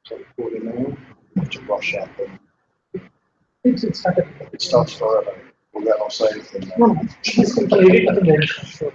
So recording now, to rush up and It's started. it starts forever. Will that not say anything? No, it's completely at the moment. Sure.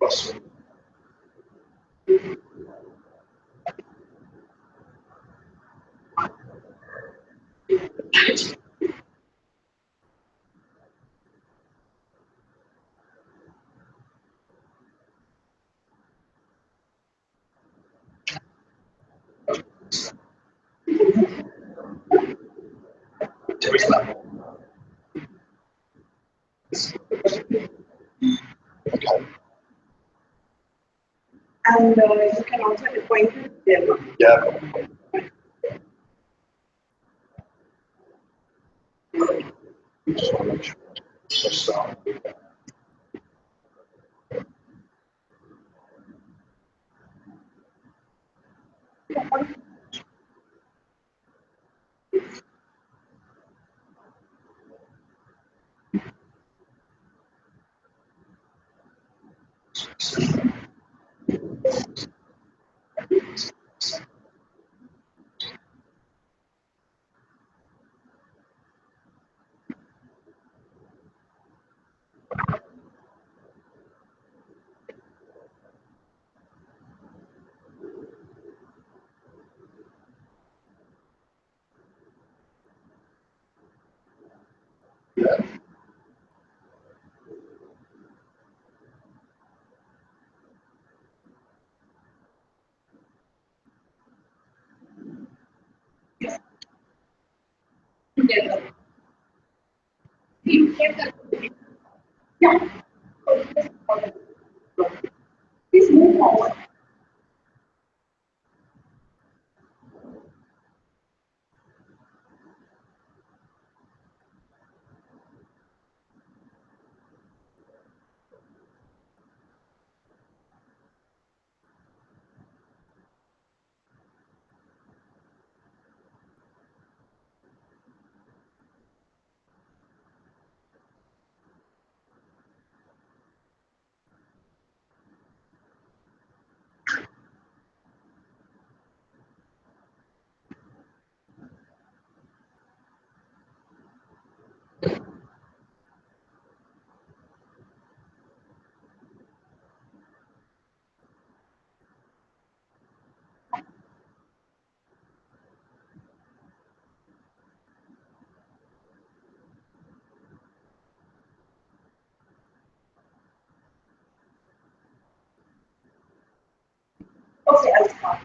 Russell. There is that. Okay. And you can also acquaint with them. Yeah. Just want to make sure. Let's start. Yeah. Together. Yeah. Please move forward. Okay, I'll start.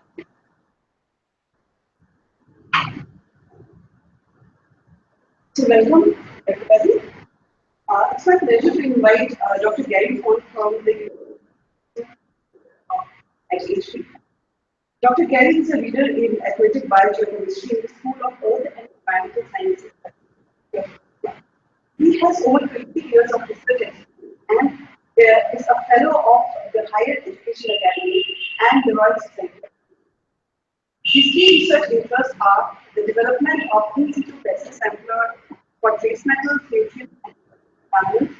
So welcome everybody. It's my pleasure to invite Dr. Gary Fones from the at ATREE. Dr. Gary is a leader in aquatic biogeochemistry in the School of Earth and Environmental Sciences. He has over 20 years of research experience and is a fellow of the Higher Education Academy and the Royal Society. His key research interests are the development of in situ pest sampler for trace metals, nutrients, and environment,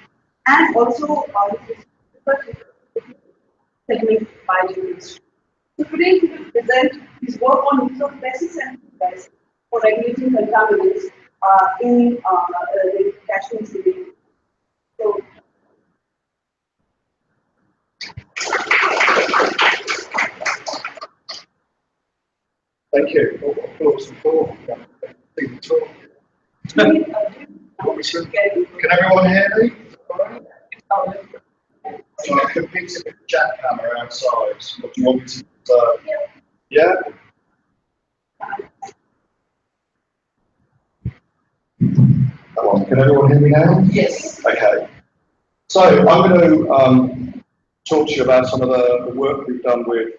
and also his research segment biogeochemistry. So today he will present his work on use of pests and pests for regulating contaminants in the catchment city. So, Thank you. Applause and applause. Can everyone hear me? So I can pick up the jackhammer outside. What do you want me to yeah? Come on, can everyone hear me now? yes. Okay. So I'm going to talk to you about some of the work we've done with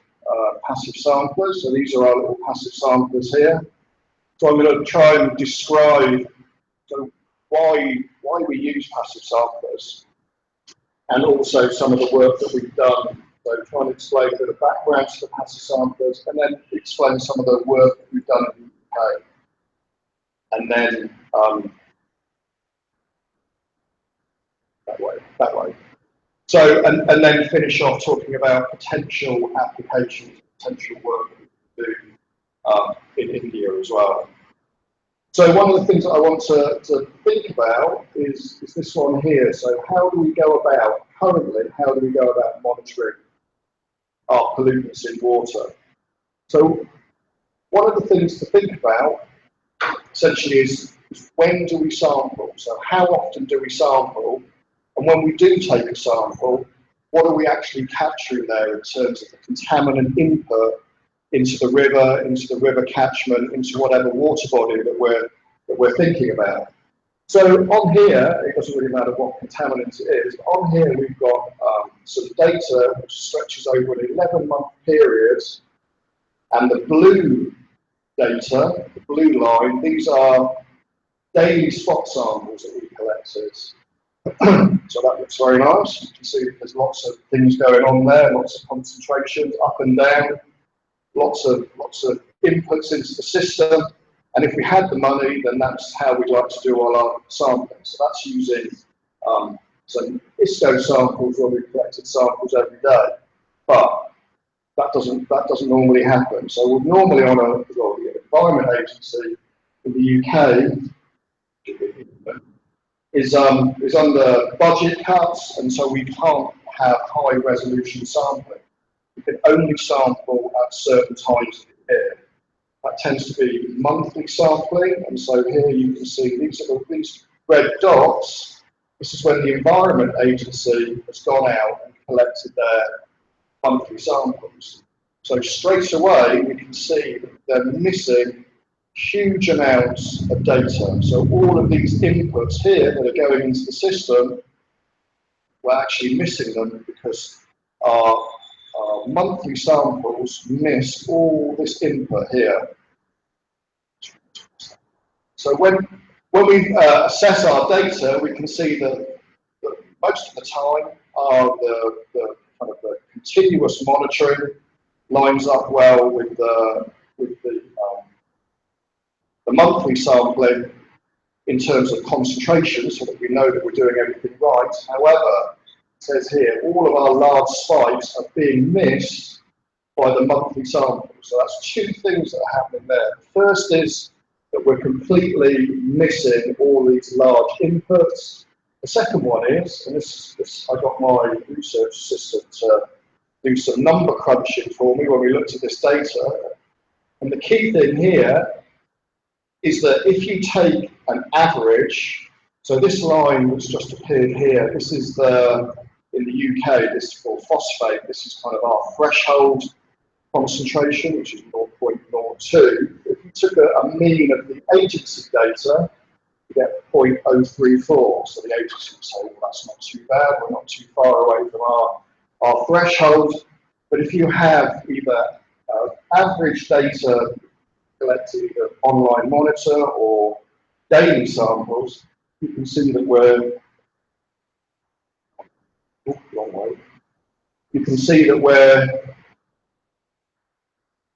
passive samplers. So these are our little passive samplers here. So I'm going to try and describe why we use passive samplers, and also some of the work that we've done. So try and explain a bit of background to the passive samplers, and then explain some of the work that we've done in the UK. And then that way. So, and then finish off talking about potential applications, potential work that we can do in India as well. So one of the things that I want to think about is this one here. So how do we go about, currently, how do we go about monitoring our pollutants in water? So one of the things to think about essentially is when do we sample? So how often do we sample? And when we do take a sample, what are we actually capturing there in terms of the contaminant input into the river catchment, into whatever water body that we're thinking about? So on here, it doesn't really matter what contaminant it is. On here, we've got some data which stretches over an 11-month period, and the blue data, the blue line, these are daily spot samples that we collected. So that looks very nice. You can see there's lots of things going on there, lots of concentrations up and down, lots of inputs into the system. And if we had the money, then that's how we'd like to do all our sampling. So that's using some ISCO samples where we've collected samples every day. But that doesn't normally happen. So we're normally on the Environment Agency in the UK is under budget cuts, and so we can't have high resolution sampling. We can only sample at certain times of the year. That tends to be monthly sampling, and so here you can see these red dots. This is when the Environment Agency has gone out and collected their monthly samples. So straight away we can see that they're missing huge amounts of data. So all of these inputs here that are going into the system, we're actually missing them because our monthly samples miss all this input here. So when we assess our data, we can see that most of the time the kind of the continuous monitoring lines up well with the monthly sampling in terms of concentration, so that we know that we're doing everything right. However, it says here, all of our large spikes are being missed by the monthly sample. So that's two things that are happening there. The first is that we're completely missing all these large inputs. The second one is, and this I got my research assistant to do some number crunching for me when we looked at this data. And the key thing here is that if you take an average, so this line which just appeared here, this is in the UK, this is for phosphate, this is kind of our threshold concentration, which is 0.02. If you took a mean of the agency data, you get 0.034. So the agency would say, well, that's not too bad, we're not too far away from our threshold. But if you have either average data collected either online monitor or daily samples, you can see that we're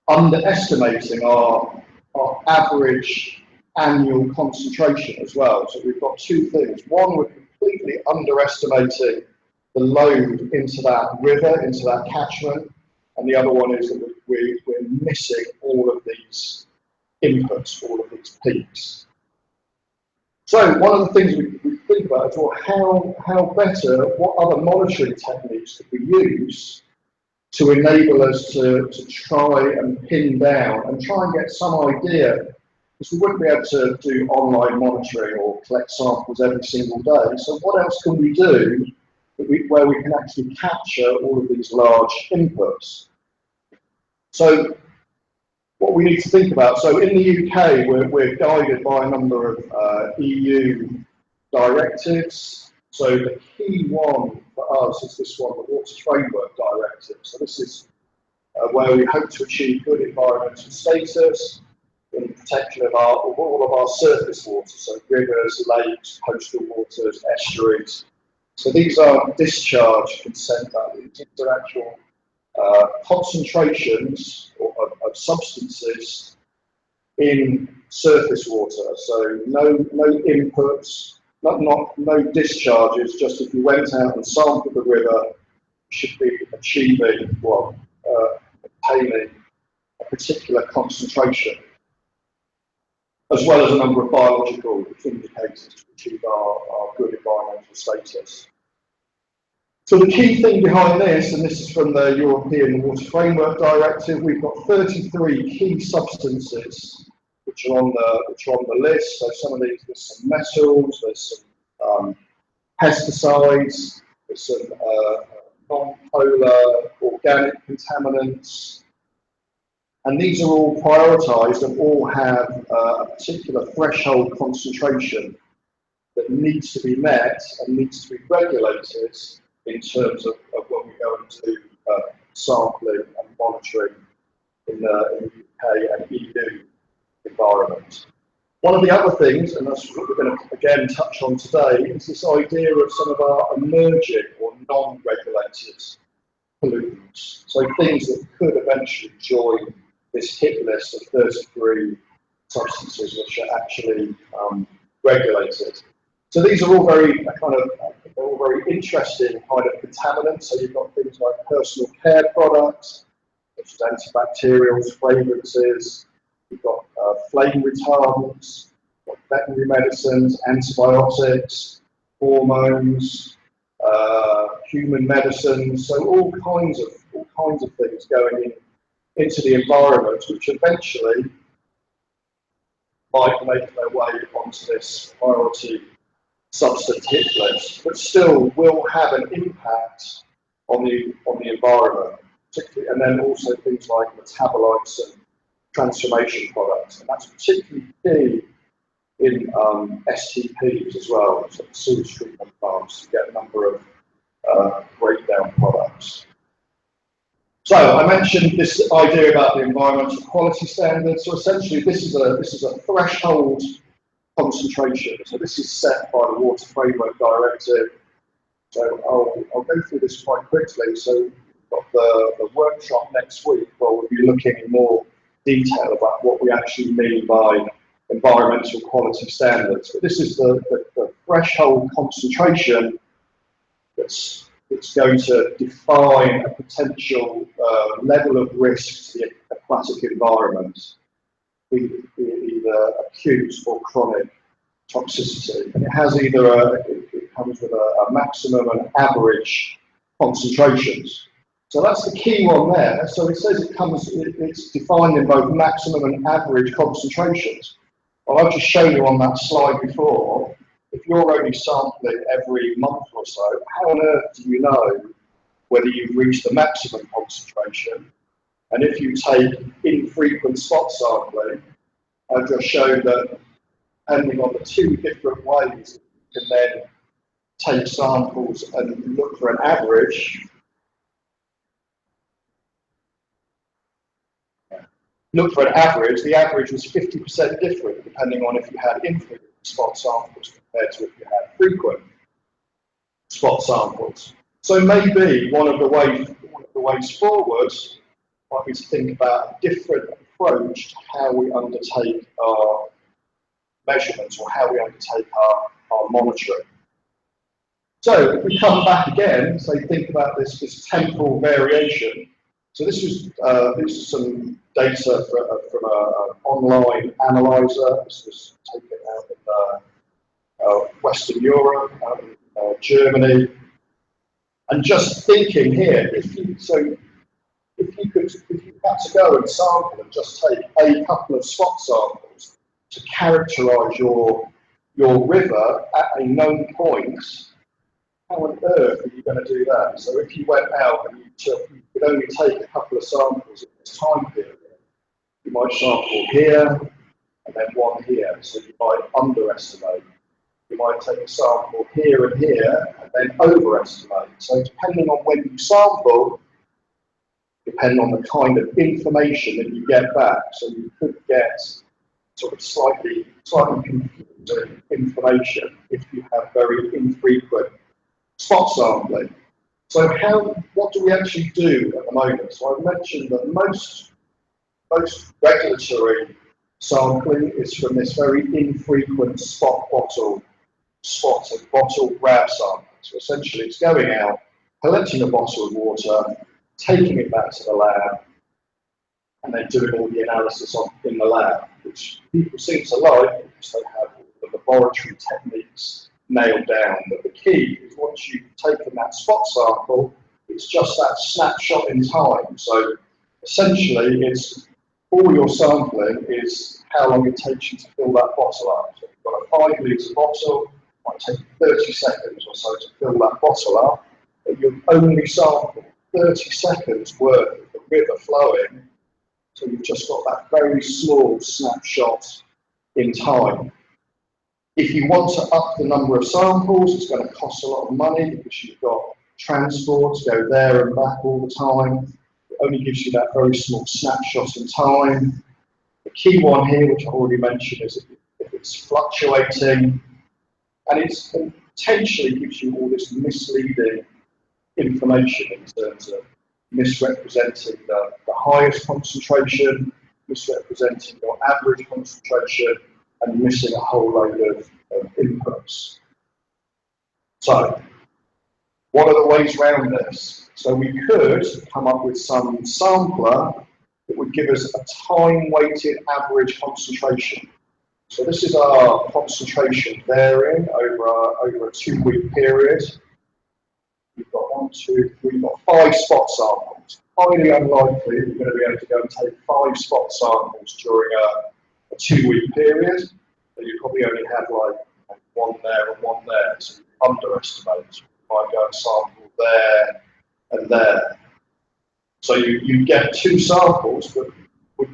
underestimating our average annual concentration as well. So we've got two things. One, we're completely underestimating the load into that river, into that catchment, and the other one is that we're missing all of these inputs, all of these peaks. So one of the things we think about is, well, how better, what other monitoring techniques could we use to enable us to try and pin down and try and get some idea, because we wouldn't be able to do online monitoring or collect samples every single day. So what else can we do where we can actually capture all of these large inputs? So what we need to think about, so in the UK, we're guided by a number of EU directives. So the key one for us is this one, the Water Framework Directive. So this is where we hope to achieve good environmental status in protection of all of our surface water, so rivers, lakes, coastal waters, estuaries. So these are discharge consent values. These are actual concentrations of substances in surface water. So no inputs, no discharges, just if you went out and sampled the river, you should be achieving, obtaining a particular concentration, as well as a number of biological indicators to achieve our good environmental status. So the key thing behind this, and this is from the European Water Framework Directive, we've got 33 key substances which are on the list. So some of these, there's some metals, there's some pesticides, there's some non-polar organic contaminants, and these are all prioritised and all have a particular threshold concentration that needs to be met and needs to be regulated in terms of when we go into sampling and monitoring in the UK and EU environment. One of the other things, and that's what we're going to again touch on today, is this idea of some of our emerging or non-regulated pollutants. So things that could eventually join this hit list of 33 substances which are actually regulated. So these are all very interesting kind of contaminants. So you've got things like personal care products, such as antibacterials, fragrances. You've got flame retardants, you've got veterinary medicines, antibiotics, hormones, human medicines. So all kinds of things going into the environment, which eventually might make their way onto this priority substance hit list, but still will have an impact on the environment, particularly, and then also things like metabolites and transformation products, and that's particularly key in STPs as well, so sewage treatment plants, to get a number of breakdown products. So I mentioned this idea about the environmental quality standards. So essentially, this is a threshold concentration. So this is set by the Water Framework Directive. So I'll go through this quite quickly. So we've got the workshop next week where we'll be looking in more detail about what we actually mean by environmental quality standards. But this is the threshold concentration that's going to define a potential level of risk to the aquatic environment, be it either acute or chronic toxicity. And it has either it comes with a maximum and average concentrations. So that's the key one there. So it says it's defined in both maximum and average concentrations. Well, I've just shown you on that slide before, if you're only sampling every month or so, how on earth do you know whether you've reached the maximum concentration? And if you take infrequent spot sampling, I've just shown that depending on the two different ways you can then take samples and look for an average. Look for an average, the average was 50% different depending on if you had infrequent spot samples compared to if you had frequent spot samples. So maybe one of the ways forward might be to think about a different approach to how we undertake our measurements or how we undertake our monitoring. So if we come back again, so think about this temporal variation. So this is some data from an online analyzer. This was taken out in Western Europe, Germany. And just thinking here, if you had to go and sample and just take a couple of spot samples to characterise your river at a known point, how on earth are you going to do that? So if you went out and you could only take a couple of samples in this time period, you might sample here and then one here, so you might underestimate. You might take a sample here and here and then overestimate. So depending on when you sample, depending on the kind of information that you get back, so you could get sort of slightly confusing information if you have very infrequent spot sampling. So what do we actually do at the moment? So I've mentioned that most regulatory sampling is from this very infrequent spot bottle spotted bottled grab samples. So essentially it's going out, collecting a bottle of water, taking it back to the lab, and then doing all the analysis in the lab, which people seem to like because they have all the laboratory techniques nailed down. But the key is once you've taken that spot sample, it's just that snapshot in time. So essentially, it's all your sampling is how long it takes you to fill that bottle up. So you've got a 5 litre bottle, it might take 30 seconds or so to fill that bottle up, but you've only sampled 30 seconds worth of the river flowing. So you've just got that very small snapshot in time. If you want to up the number of samples, it's going to cost a lot of money because you've got transport to go there and back all the time. It only gives you that very small snapshot in time. The key one here, which I've already mentioned, is if it's fluctuating, and it potentially gives you all this misleading information in terms of misrepresenting the highest concentration, misrepresenting your average concentration, and missing a whole load of inputs. So, what are the ways around this? So we could come up with some sampler that would give us a time-weighted average concentration. So this is our concentration varying over a 2-week period. We've got 5 spot samples. Highly unlikely that you're going to be able to go and take 5 spot samples during a 2-week period. So you probably only have like 1 there and 1 there. So you underestimate. You might go and sample there and there. So you get 2 samples, but you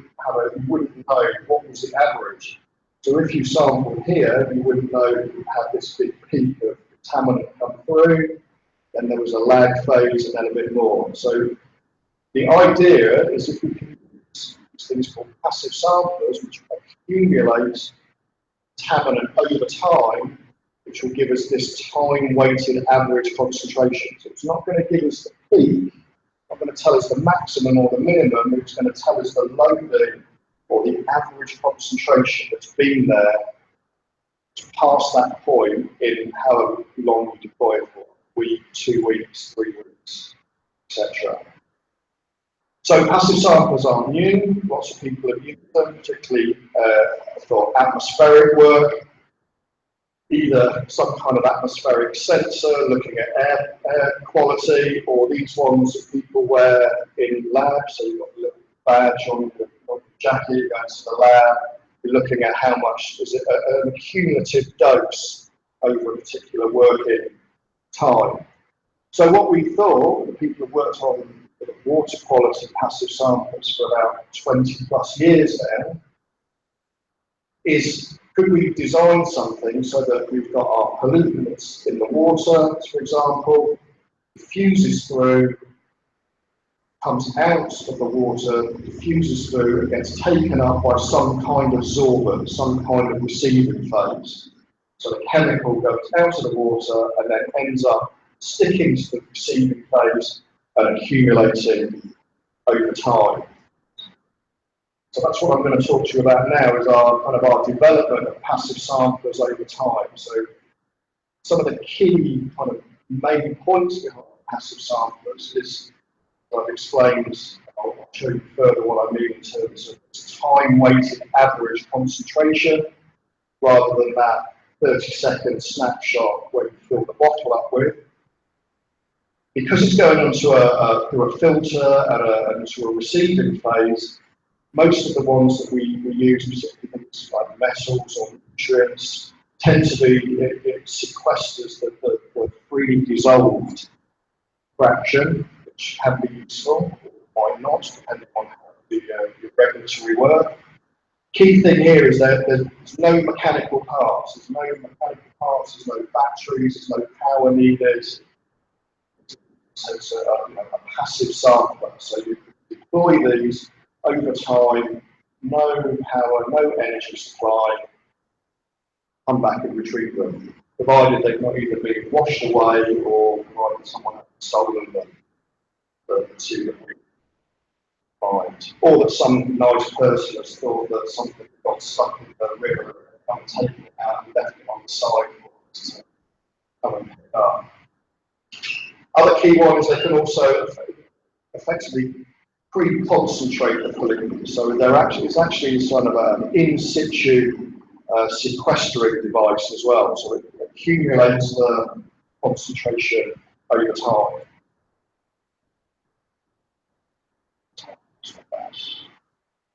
wouldn't know what was the average. So if you sampled here, you wouldn't know that you had this big peak of contaminant come through. Then there was a lag phase and then a bit more. So the idea is if we can use things called passive samplers, which accumulate contaminant over time, which will give us this time-weighted average concentration. So it's not going to give us the peak, not going to tell us the maximum or the minimum, it's going to tell us the loading or the average concentration that's been there past that point in however long you deploy it for. Week, 2 weeks, 3 weeks, etc. So passive samplers are new. Lots of people have used them, particularly for atmospheric work. Either some kind of atmospheric sensor looking at air quality, or these ones that people wear in labs. So you've got a little badge on your jacket going to the lab. You're looking at how much is it an accumulative dose over a particular working time. So what we thought, the people have worked on water quality passive samples for about 20 plus years now, is could we design something so that we've got our pollutants in the water, for example, diffuses through, comes out of the water, diffuses through, and gets taken up by some kind of sorbent, some kind of receiving phase. So the chemical goes out of the water and then ends up sticking to the receiving phase and accumulating over time. So that's what I'm going to talk to you about now, is our development of passive samplers over time. So some of the key kind of main points behind passive samplers is, I've explained, I'll show you further what I mean in terms of time-weighted average concentration, rather than that 30-second snapshot where you fill the bottle up with. Because it's going onto through a filter and into a receiving phase, most of the ones that we use, particularly things like metals or nutrients, tend to be, it sequesters the freely dissolved fraction, which can be useful, or might not, depending on how your regulatory work. Key thing here is that there's no mechanical parts. There's no mechanical parts, there's no batteries, there's no power needed. So it's a passive sampler. So you deploy these over time, no power, no energy supply, come back and retrieve them, provided they've not either been washed away or provided someone has stolen them to find. Or that some nice person has thought that something got stuck in the river and taken it out and left it on the side to come and pick up. Other key ones, they can also effectively pre-concentrate the pollutant. So it's actually sort of an in situ sequestering device as well. So it accumulates the concentration over time.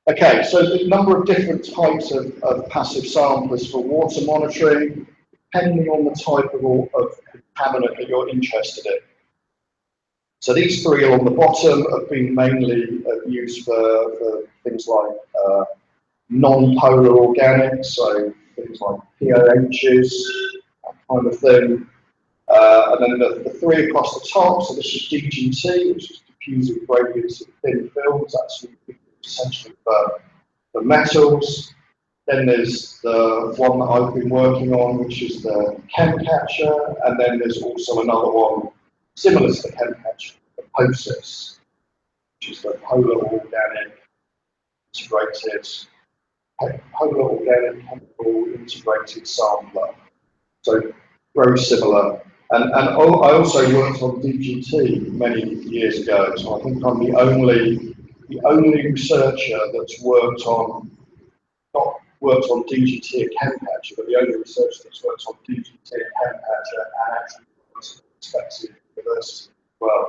Okay, so the number of different types of passive samplers for water monitoring, depending on the type of contaminant that you're interested in. So these three along the bottom have been mainly used for things like non-polar organics, so things like POHs, that kind of thing. And then the three across the top, so this is DGT, which is diffusing gradients of thin films, that's essentially for metals. Then there's the one that I've been working on, which is the chem catcher, and then there's also another one similar to the chem catcher, the POSIS, which is the polar organic integrated chemical integrated sampler. So very similar. And I also worked on DGT many years ago, so I think I'm the only researcher that's worked on DGT and chem catcher, but the only researcher that's worked on DGT and chem catcher and actually worked at respective universities as well.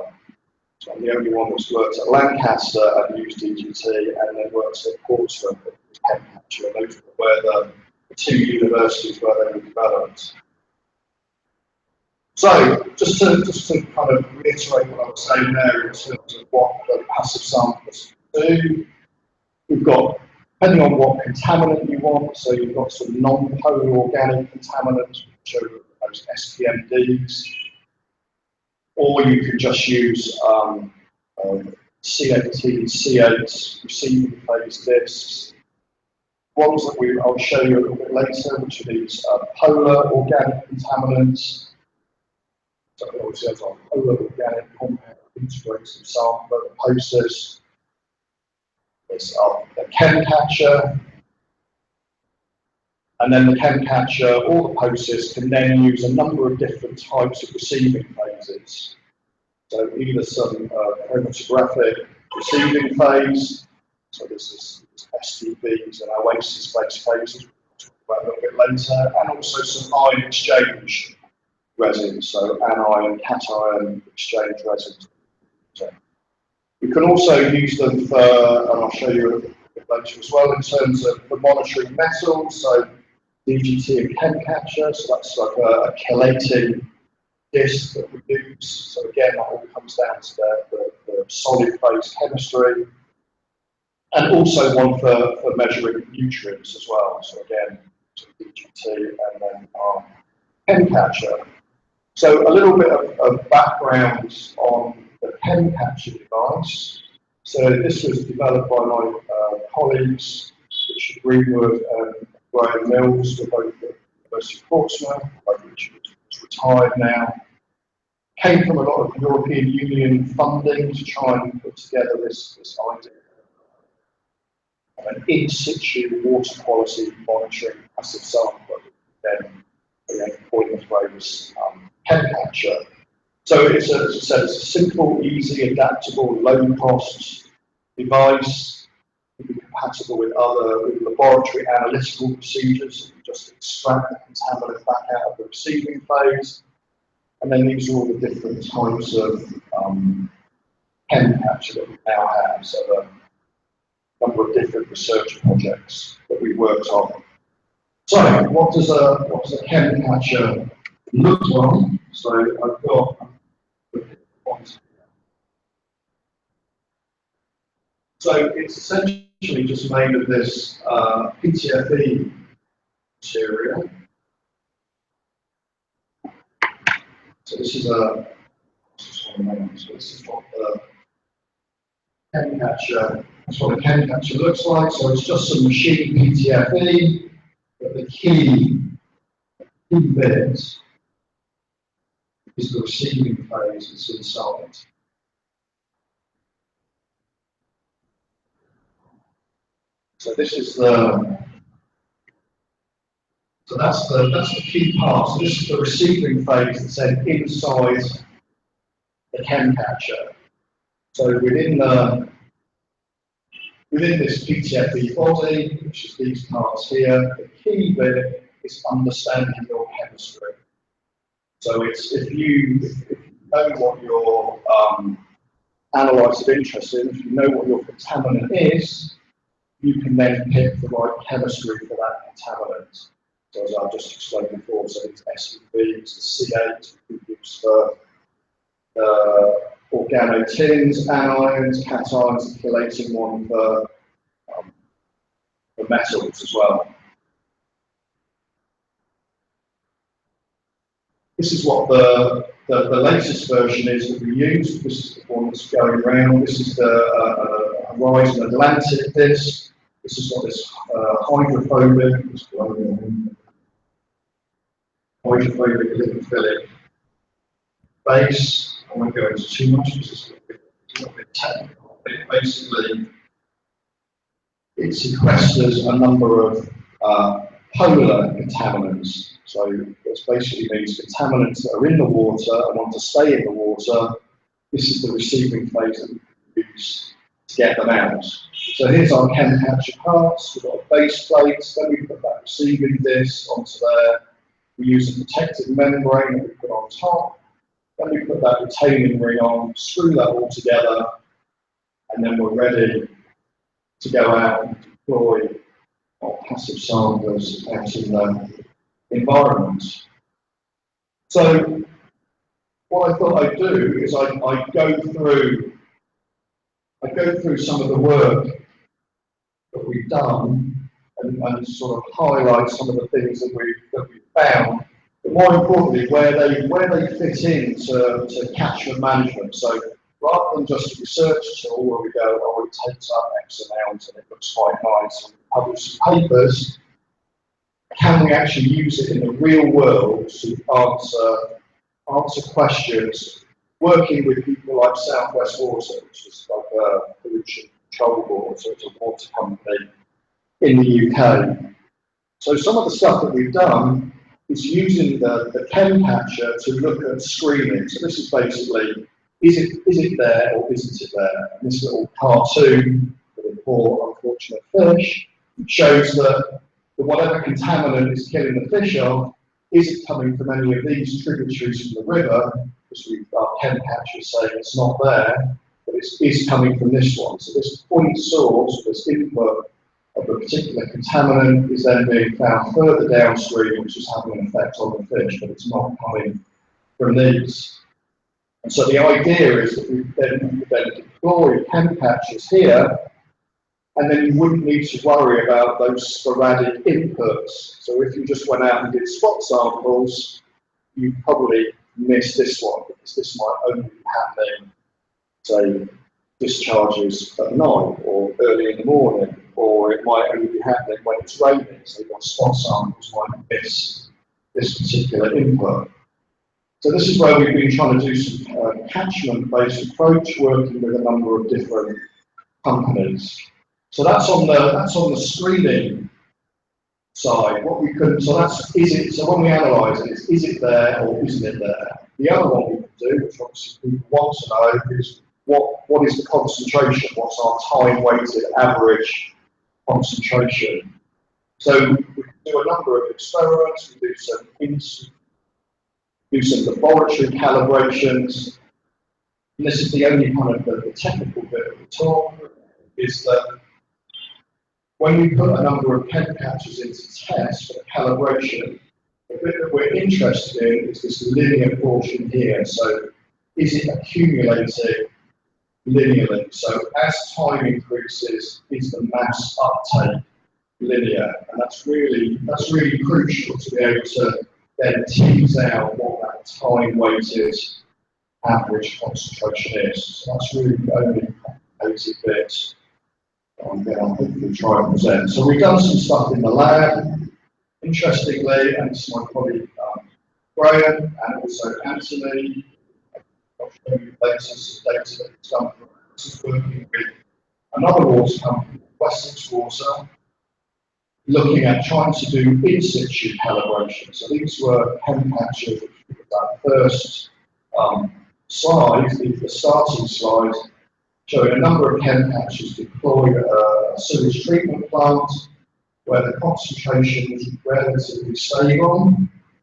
So I'm the only one that's worked at Lancaster and used DGT, and then worked at Portsmouth and used chem catcher, and those were where the two universities where they were developed. So just to kind of reiterate what I was saying there in terms of what the passive samplers do, we've got, depending on what contaminant you want, so you've got some non-polar organic contaminants, which are those SPMDs, or you can just use C18, C8 receiving phase discs. Ones that I'll show you a little bit later, which are these polar organic contaminants. So obviously there's our polar organic compound integrated sampler, the POSIS. There's the chem catcher. And then the chem catcher or the POSIS can then use a number of different types of receiving phases. So either some chromatographic receiving phase, so this is STVs and oasis-based phases, we'll talk about a little bit later, and also some ion exchange resins, so anion, cation exchange resins. So we can also use them for, and I'll show you a bit later as well, in terms of for monitoring metals, so DGT and chem catcher, so that's like a chelating disc that we use. So again, that all comes down to the solid phase chemistry, and also one for measuring nutrients as well. So again, DGT and then our chem catcher. So a little bit of background on the chem catcher device. So this was developed by my colleagues, Richard Greenwood and Graham Mills, were both at the University of Portsmouth, which is retired now. Came from a lot of European Union funding to try and put together this idea of an in situ water quality monitoring passive sampler. Then the point of phrase chem catcher. So it's as I said, it's a simple, easy, adaptable, low cost device. It can be compatible with laboratory analytical procedures. You just extract the contaminant back out of the receiving phase. And then these are all the different types of chem catcher that we now have. So a number of different research projects that we worked on. So what does a chem catcher look like? So I've got so it's essentially just made of this PTFE material. So this is what the chem catcher. That's what a chem catcher looks like. So it's just some machine PTFE, but the key bit is the receiving phase that's inside. So this is the So that's the key part. So this is the receiving phase that's then inside the chem catcher. So within this PTFE body, which is these parts here, the key bit is understanding your chemistry. So it's if you know what your analytes of interest in, if you know what your contaminant is, you can then pick the right chemistry for that contaminant. So as I've just explained before, so it's SUVs, the C8 we use for organotins, anions, cations, the chelating one for metals as well. This is what the latest version is that we use. This is the one that's going around. This is the Horizon Atlantic disc. This is what this hydrophobic lipophilic base. I won't go into too much because it's a little bit technical. But basically, it sequesters a number of polar contaminants. So this basically means contaminants that are in the water and want to stay in the water. This is the receiving phase that we use to get them out. So here's our chem capture parts. We've got a base plate, then we put that receiving disc onto there. We use a protective membrane that we put on top. Then we put that retaining ring on, screw that all together, and then we're ready to go out and deploy our passive samplers out in the environment. So what I thought I'd do is I'd go through some of the work that we've done and sort of highlight some of the things that we've found, but more importantly where they fit into catchment management. So rather than just a research tool where we go, oh, it takes up X amount and it looks quite nice and we publish some papers, can we actually use it in the real world to answer questions, working with people like Southwest Water, which is like a pollution control board, so it's a water company in the UK. So some of the stuff that we've done is using the chem catcher to look at screening. So this is basically, is it there or isn't it there? And this little cartoon for the poor unfortunate fish shows that whatever contaminant is killing the fish off, is it coming from any of these tributaries from the river? Because our chem catcher is saying it's not there, but it is coming from this one. So this point source, this input of a particular contaminant is then being found further downstream, which is having an effect on the fish, but it's not coming from these. And so the idea is that we then deploy chem catchers here, and then you wouldn't need to worry about those sporadic inputs. So if you just went out and did spot samples, you'd probably miss this one, because this might only be happening, say, discharges at night or early in the morning, or it might only be happening when it's raining, so your spot samples might miss this particular input. So this is where we've been trying to do some catchment-based approach, working with a number of different companies. So that's on the screening side. What we could, so that's, is it, so when we analyse it, is it there or isn't it there? The other one we can do, which obviously people want to know, is what is the concentration? What's our time-weighted average concentration? So we can do a number of experiments, we do some laboratory calibrations, and this is the only kind of the technical bit of the talk, is that when we put a number of chem catchers into test for the calibration, the bit that we're interested in is this linear portion here. So is it accumulating linearly? So as time increases, is the mass uptake linear? And that's really crucial to be able to then tease out what that time-weighted average concentration is. So that's really the only complicated bit I'm going to hopefully try and present. So we've done some stuff in the lab. Interestingly, and it's my colleague Graham and also Anthony, I'll show you later some data that he's done for us, working with another water company, Wessex Water, looking at trying to do in situ calibration. So these were pen patches, that first slide, the starting slide, showing a number of pen patches deployed at a sewage treatment plant where the concentration was relatively stable,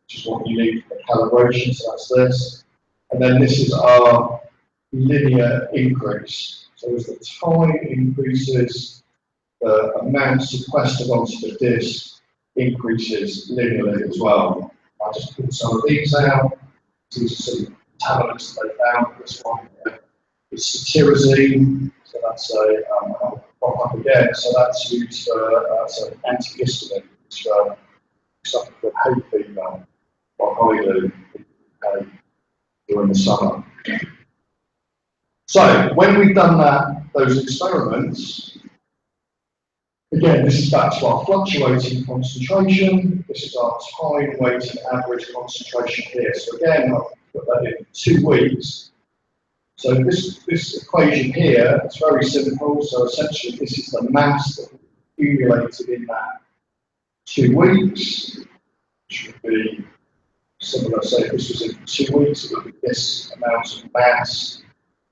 which is what you need for calibration, so that's this. And then this is our linear increase. So as the time increases, the amount sequestered onto the disk increases linearly as well. I just pulled some of these out. These are some contaminants that they found. This one is tyrosine, so that's I'll pop up again. So that's used for as an antihistamine for something called hay fever or holiday during the summer. So when we've done those experiments, again, this is back to our fluctuating concentration. This is our time-weighted average concentration here. So again, I'll put that in 2 weeks. So this equation here is very simple. So essentially, this is the mass that accumulated in that 2 weeks, which would be similar. Say if this was in 2 weeks, it would be this amount of mass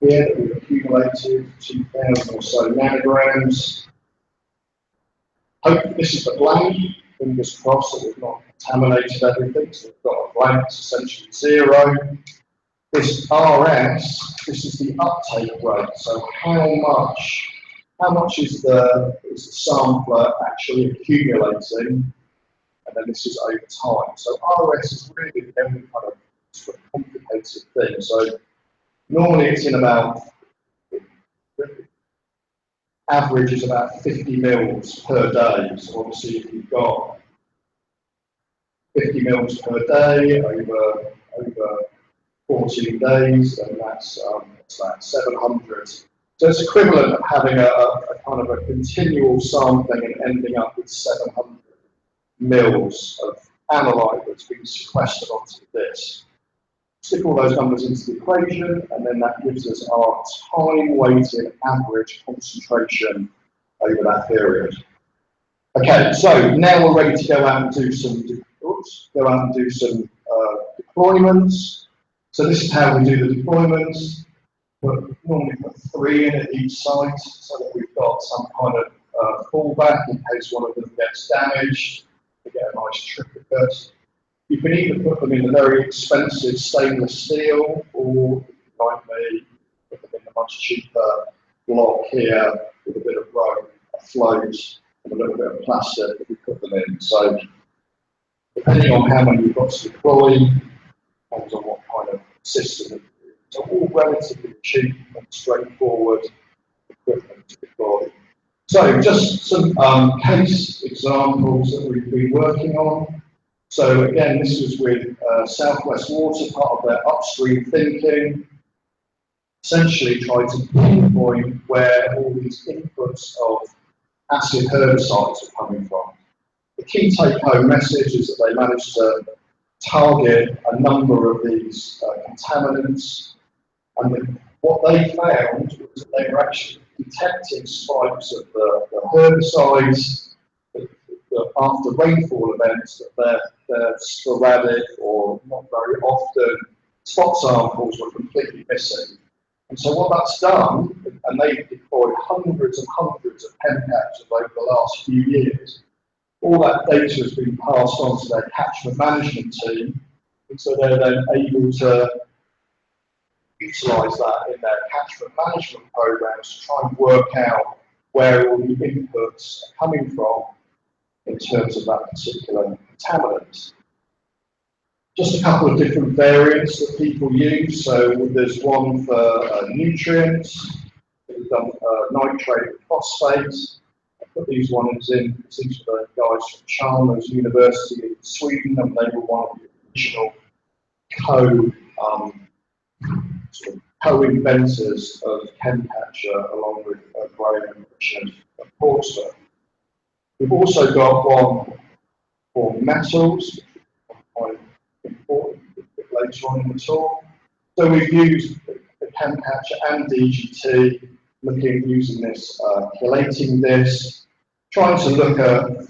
here that we've accumulated, 2,000 or so nanograms. Hopefully this is the blank, fingers crossed that we've not contaminated everything, so we've got a blank, it's essentially 0. This RS, this is the uptake rate, so how much is the sampler actually accumulating, and then this is over time. So RS is really the only kind of sort of complicated thing. So normally it's in about, average is about 50 mils per day. So obviously if you've got 50 mils per day over 14 days, then that's 700. So it's equivalent of having a kind of a continual sampling and ending up with 700 mils of analyte that's been sequestered onto the disk. Stick all those numbers into the equation, and then that gives us our time-weighted average concentration over that period. Okay, so now we're ready to go out and do some deployments. So this is how we do the deployments. We normally put 3 in at each site, so that we've got some kind of fallback in case one of them gets damaged. We get a nice triplicate. You can either put them in a very expensive stainless steel, or like me, put them in a much cheaper block here with a bit of rope, a float, and a little bit of plastic that we put them in. So depending on how many you've got to deploy, depends on what kind of system. So all relatively cheap and straightforward equipment to deploy. So just some case examples that we've been working on. So again, this was with Southwest Water, part of their upstream thinking. Essentially tried to pinpoint where all these inputs of acid herbicides are coming from. The key take-home message is that they managed to target a number of these contaminants, and what they found was that they were actually detecting spikes of the herbicides after rainfall events, that they're sporadic or not very often. Spot samples were completely missing. And so what that's done, and they've deployed hundreds and hundreds of pen patches over the last few years, all that data has been passed on to their catchment management team, and so they're then able to utilise that in their catchment management programs to try and work out where all the inputs are coming from in terms of that particular contaminant. Just a couple of different variants that people use. So there's one for nutrients. We've done nitrate and phosphate. I put these ones in. These are the guys from Chalmers University in Sweden, and they were one of the original co-inventors of ChemCatcher, along with Graham and Richard of Portsmouth. We've also got one for metals, which is quite important later on in the talk. So we've used the ChemCatcher and DGT, using this chelating disc, trying to look at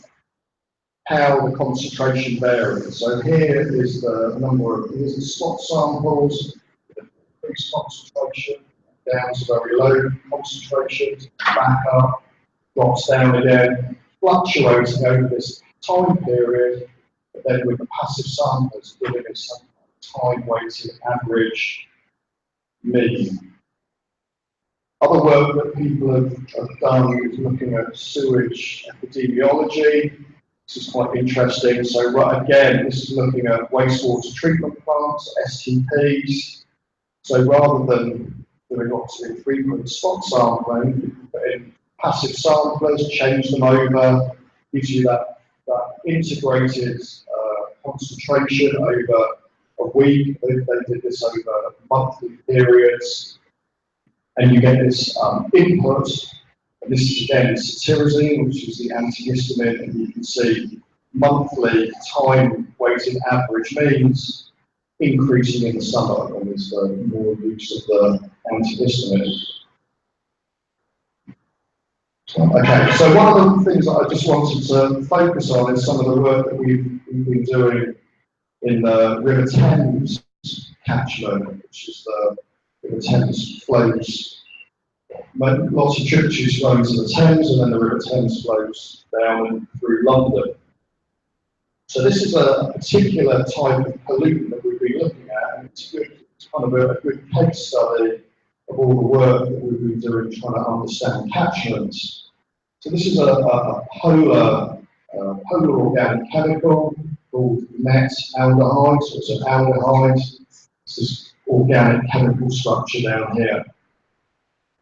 how the concentration varies. So here is the number of, here's the spot samples, increased concentration, down to very low concentrations, back up, drops down again, fluctuating over this time period, but then with the passive samplers giving us some time-weighted average mean. Other work that people have done is looking at sewage epidemiology. This is quite interesting. So right, again, this is looking at wastewater treatment plants, STPs. So rather than doing lots of infrequent spot sampling, you can put in passive samplers, change them over, gives you that integrated concentration over a week. They did this over monthly periods, and you get this input. And this is again cetirizine, which is the antihistamine, and you can see monthly time-weighted average means increasing in the summer when there's more use of the antihistamine. Okay, so one of the things that I just wanted to focus on is some of the work that we've been doing in the River Thames catchment, which is the River Thames flows. Lots of tributaries flow into the Thames, and then the River Thames flows down through London. So this is a particular type of pollutant that we've been looking at, and it's kind of a good case study of all the work that we've been doing trying to understand catchments. So this is a polar organic chemical called net aldehyde. So it's an aldehyde. It's this organic chemical structure down here.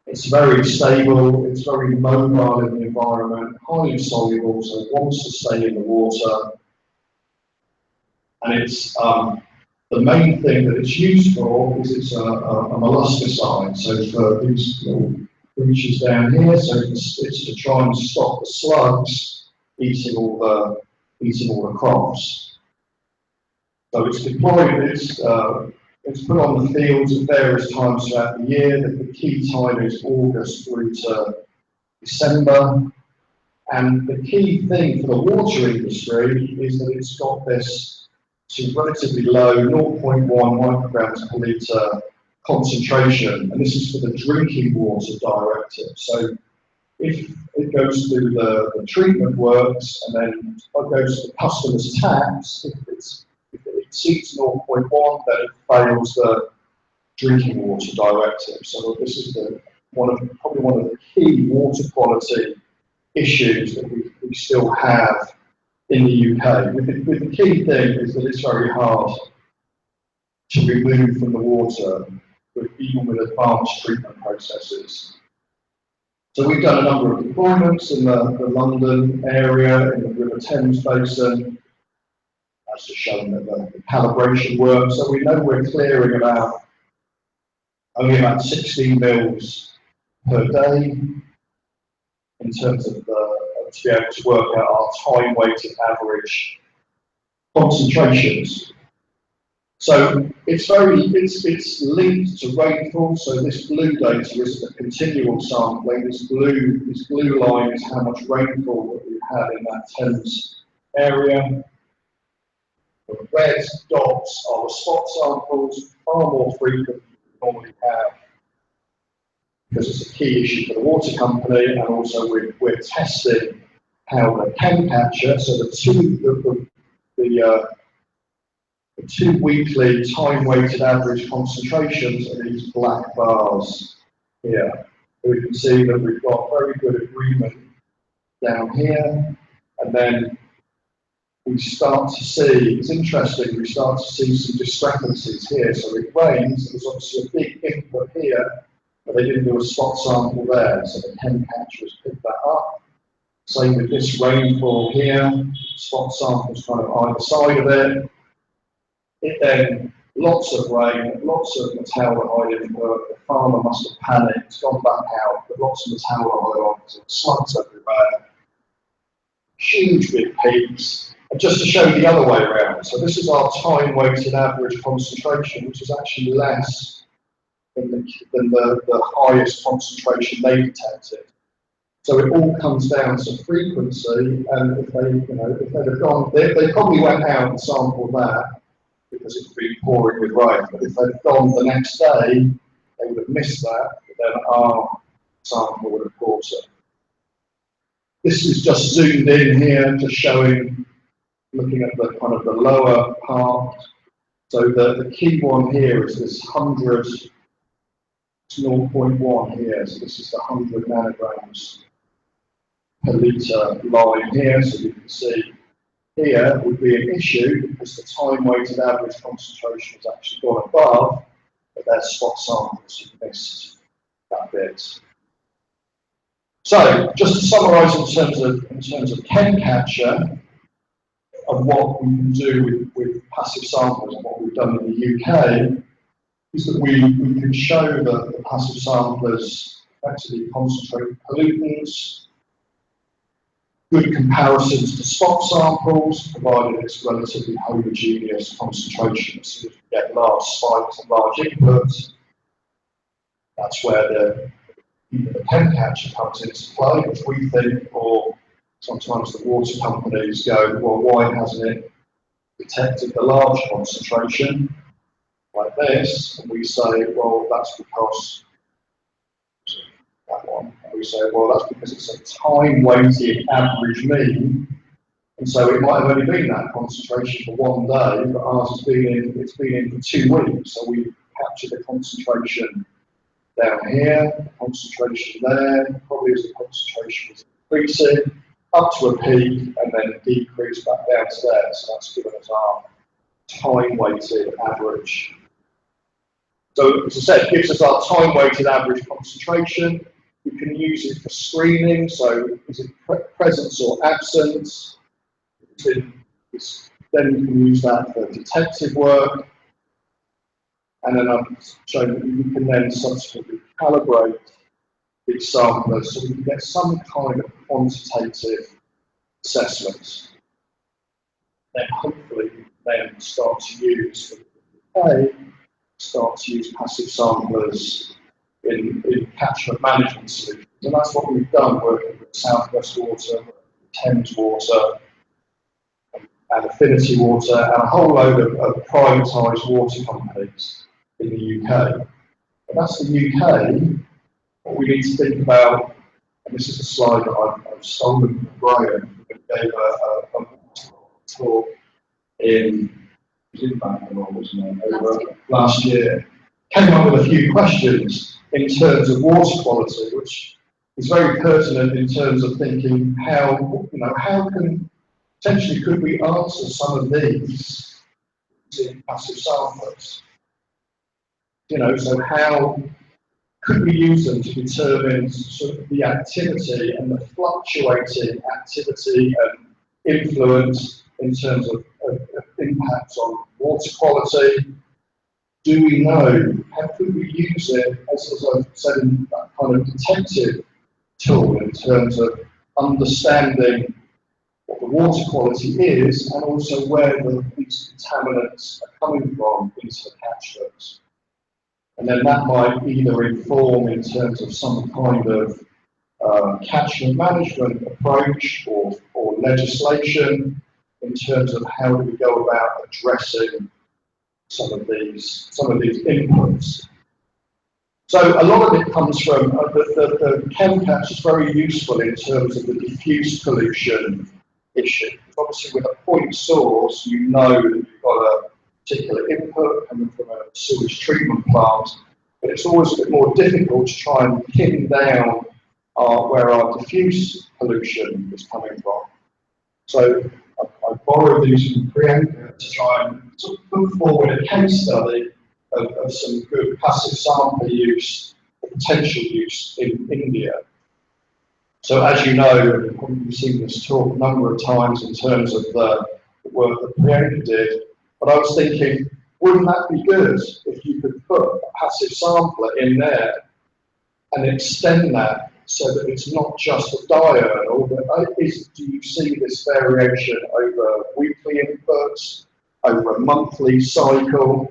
It's very stable, it's very mobile in the environment, highly soluble, so it wants to stay in the water. And it's the main thing that it's used for is it's a molluscicide. So for these little creatures down here, so it's to try and stop the slugs eating all the crops. So it's deployed. It's put on the fields at various times throughout the year. The key time is August through to December. And the key thing for the water industry is that it's got this relatively low 0.1 micrograms per litre concentration. And this is for the drinking water directive. So if it goes through the treatment works and then it goes to the customer's taps, if it exceeds 0.1, then it fails the drinking water directive. So this is probably one of the key water quality issues that we still have in the UK. With the key thing is that it's very hard to remove from the water, even with advanced treatment processes. So we've done a number of deployments in the London area, in the River Thames basin. That's just showing that the calibration works. So we know we're clearing only about 16 mils per day in terms of to be able to work out our time-weighted average concentrations. So it's linked to rainfall. So this blue data is the continual sampling. This blue line is how much rainfall that we've had in that Thames area. The red dots are the spot samples, far more frequent than we normally have, because it's a key issue for the water company, and also we're testing how they can capture. So the two weekly time-weighted average concentrations are these black bars here. We can see that we've got very good agreement down here, and then we start to see, it's interesting, we start to see some discrepancies here. So it rains, there's obviously a big input here, but they didn't do a spot sample there, so the pen catchers picked that up. Same with this rainfall here, spot samples kind of either side of it. It then, lots of rain, lots of metaldehyde input, the farmer must have panicked, gone back out, put lots of metaldehyde on, because there were slugs everywhere. Huge big peaks. And just to show the other way around, so this is our time-weighted average concentration, which is actually less than the highest concentration they detected. So it all comes down to frequency, and if they'd have gone, they probably went out and sampled that because it would be pouring with rain. But if they'd gone the next day, they would have missed that, but then our sample would have caught it. This is just zoomed in here, just showing, looking at the kind of the lower part. So the key one here is this 100 to 0.1 here. So this is the 100 nanograms per litre line here. So you can see here would be an issue because the time-weighted average concentration has actually gone above, but their spot samples have missed that bit. So just to summarise in terms of chem capture of what we can do with passive samples and what we've done in the UK is that we can show that the passive samplers effectively concentrate pollutants, good comparisons to spot samples, provided it's relatively homogeneous concentration. As soon as we get large spikes and large inputs, that's where the chem capture comes into play, which we think, or sometimes the water companies go, well, why hasn't it detected the large concentration like this? And we say, well, that's because that one. And we say, well, that's because it's a time-weighted average mean, and so it might have only been that concentration for one day, but ours has been in for 2 weeks. So we capture the concentration down here, the concentration there, probably as the concentration is increasing, up to a peak, and then decrease back down to there. So that's given us our time-weighted average. So, as I said, it gives us our time-weighted average concentration. We can use it for screening, so is it presence or absence? Then we can use that for detective work. And then I've shown that we can then subsequently calibrate these samplers so we can get some kind of quantitative assessments. Then hopefully we can then start to use passive samplers in catchment management solutions. And that's what we've done working with Southwest Water, Thames Water, and Affinity Water, and a whole load of privatised water companies in the UK. But that's the UK. What we need to think about, and this is a slide that I've stolen from Graham, who gave a talk in Bangalore, wasn't it, last year. Came up with a few questions in terms of water quality, which is very pertinent in terms of thinking how can potentially could we answer some of these in passive samplers? So how could we use them to determine sort of the activity and the fluctuating activity and influence in terms of impacts on water quality? Do we know, how could we use it, as I've said, in that kind of detective tool in terms of understanding what the water quality is and also where these contaminants are coming from into the catchments? And then that might either inform in terms of some kind of catchment management approach or legislation in terms of how do we go about addressing some of these inputs. So a lot of it comes from the chem capture is very useful in terms of the diffuse pollution issue. Obviously, with a point source, you know that you've got a particular input coming from a sewage treatment plant, but it's always a bit more difficult to try and pin down where our diffuse pollution is coming from. So I borrowed these from Priyanka to try and sort of put forward a case study of some good passive sample use, potential use in India. So as you know, you've seen this talk a number of times in terms of the work that Priyanka did, but I was thinking, wouldn't that be good if you could put a passive sampler in there and extend that so that it's not just a diurnal, but do you see this variation over weekly inputs, over a monthly cycle?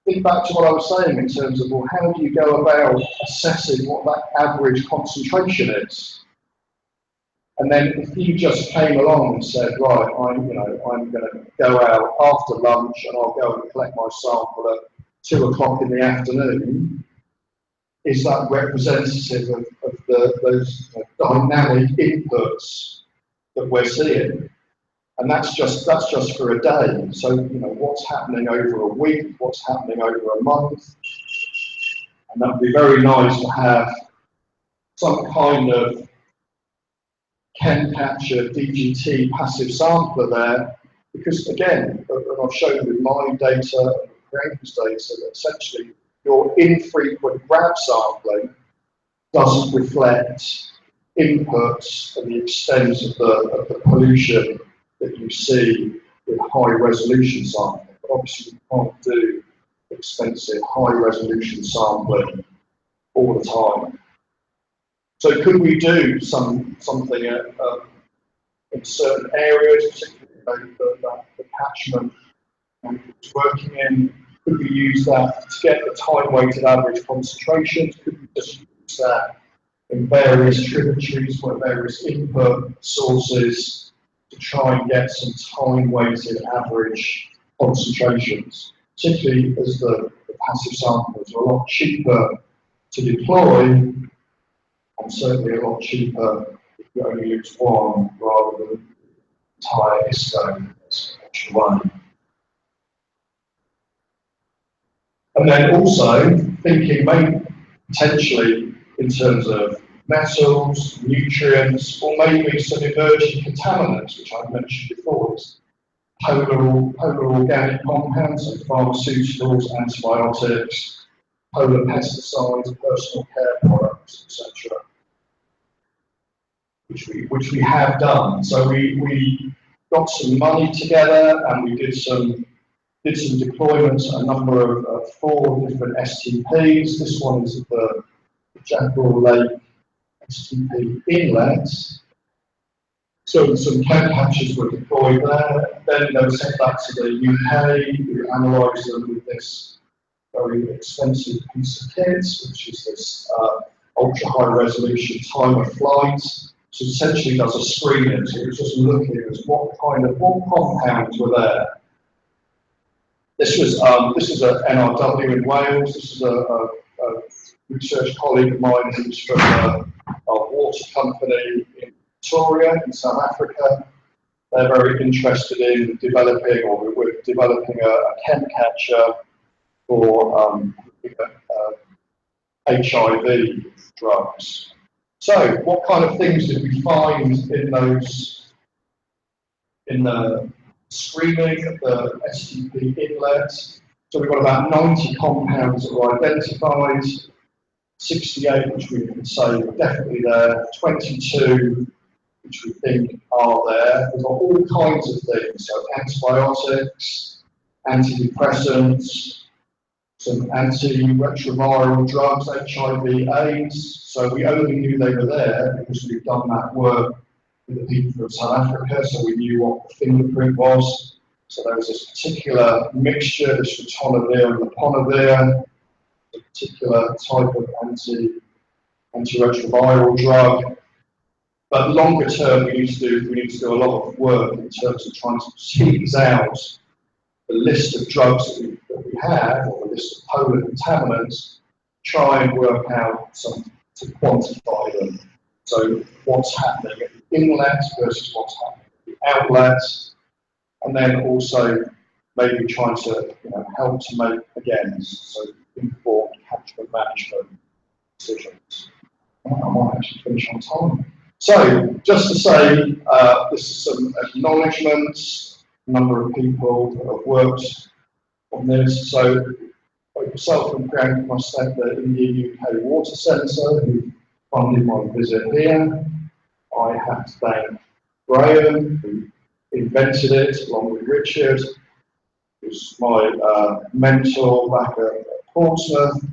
Think back to what I was saying in terms of, well, how do you go about assessing what that average concentration is? And then if you just came along and said, right, I'm going to go out after lunch and I'll go and collect my sample at 2 o'clock in the afternoon, is that representative of those dynamic inputs that we're seeing? And that's just for a day. So what's happening over a week? What's happening over a month? And that would be very nice to have some kind of chem capture DGT passive sampler there, because again, and I've shown with my data and Franken's data that essentially your infrequent grab sampling doesn't reflect inputs and the extent of the pollution that you see with high resolution sampling. But obviously you can't do expensive high resolution sampling all the time. So could we do something in certain areas, particularly the catchment it's working in? Could we use that to get the time-weighted average concentrations? Could we just use that in various tributaries for various input sources to try and get some time-weighted average concentrations, particularly as the passive samples are a lot cheaper to deploy and certainly a lot cheaper if you only use one rather than entire ISCO as one. And then also thinking maybe potentially in terms of metals, nutrients, or maybe some emerging contaminants, which I've mentioned before, polar organic compounds, so pharmaceuticals, antibiotics, polar pesticides, personal care products, etc., which we have done. So we got some money together and we did some deployments, a number of 4 different STPs. This one is the Jackal Lake STP inlet. So some chem patches were deployed there. Then they were sent back to the UK. We analysed them with this very expensive piece of kit, which is this ultra high resolution time of flight. So essentially does a screening. So it's just looking at what compounds were there. This was an NRW in Wales. This is a research colleague of mine who's from a water company in Victoria in South Africa. They're very interested in developing, or we're developing a chem catcher for HIV drugs. So, what kind of things did we find in the screening of the STP inlet? So we've got about 90 compounds that were identified, 68 which we can say were definitely there, 22 which we think are there. We've got all kinds of things, so antibiotics, antidepressants, some antiretroviral drugs, HIV, AIDS. So we only knew they were there because we've done that work with the people from South Africa, so we knew what the fingerprint was. So there was this particular mixture, this ritonavir and leponavir, a particular type of antiretroviral drug. But longer term, we need to do a lot of work in terms of trying to tease out the list of drugs that we have, or the list of polar contaminants, try and work out to quantify them. So what's happening at the inlet versus what's happening at the outlet, and then also maybe trying to help to make, again, so informed catchment management decisions. I might actually finish on time. So just to say, this is some acknowledgements, a number of people that have worked on this. So myself and Priyanka must thank the Indian UK Water Centre who funded my visit here. I have to thank Graham, who invented it, along with Richard, who's my mentor back at Portsmouth,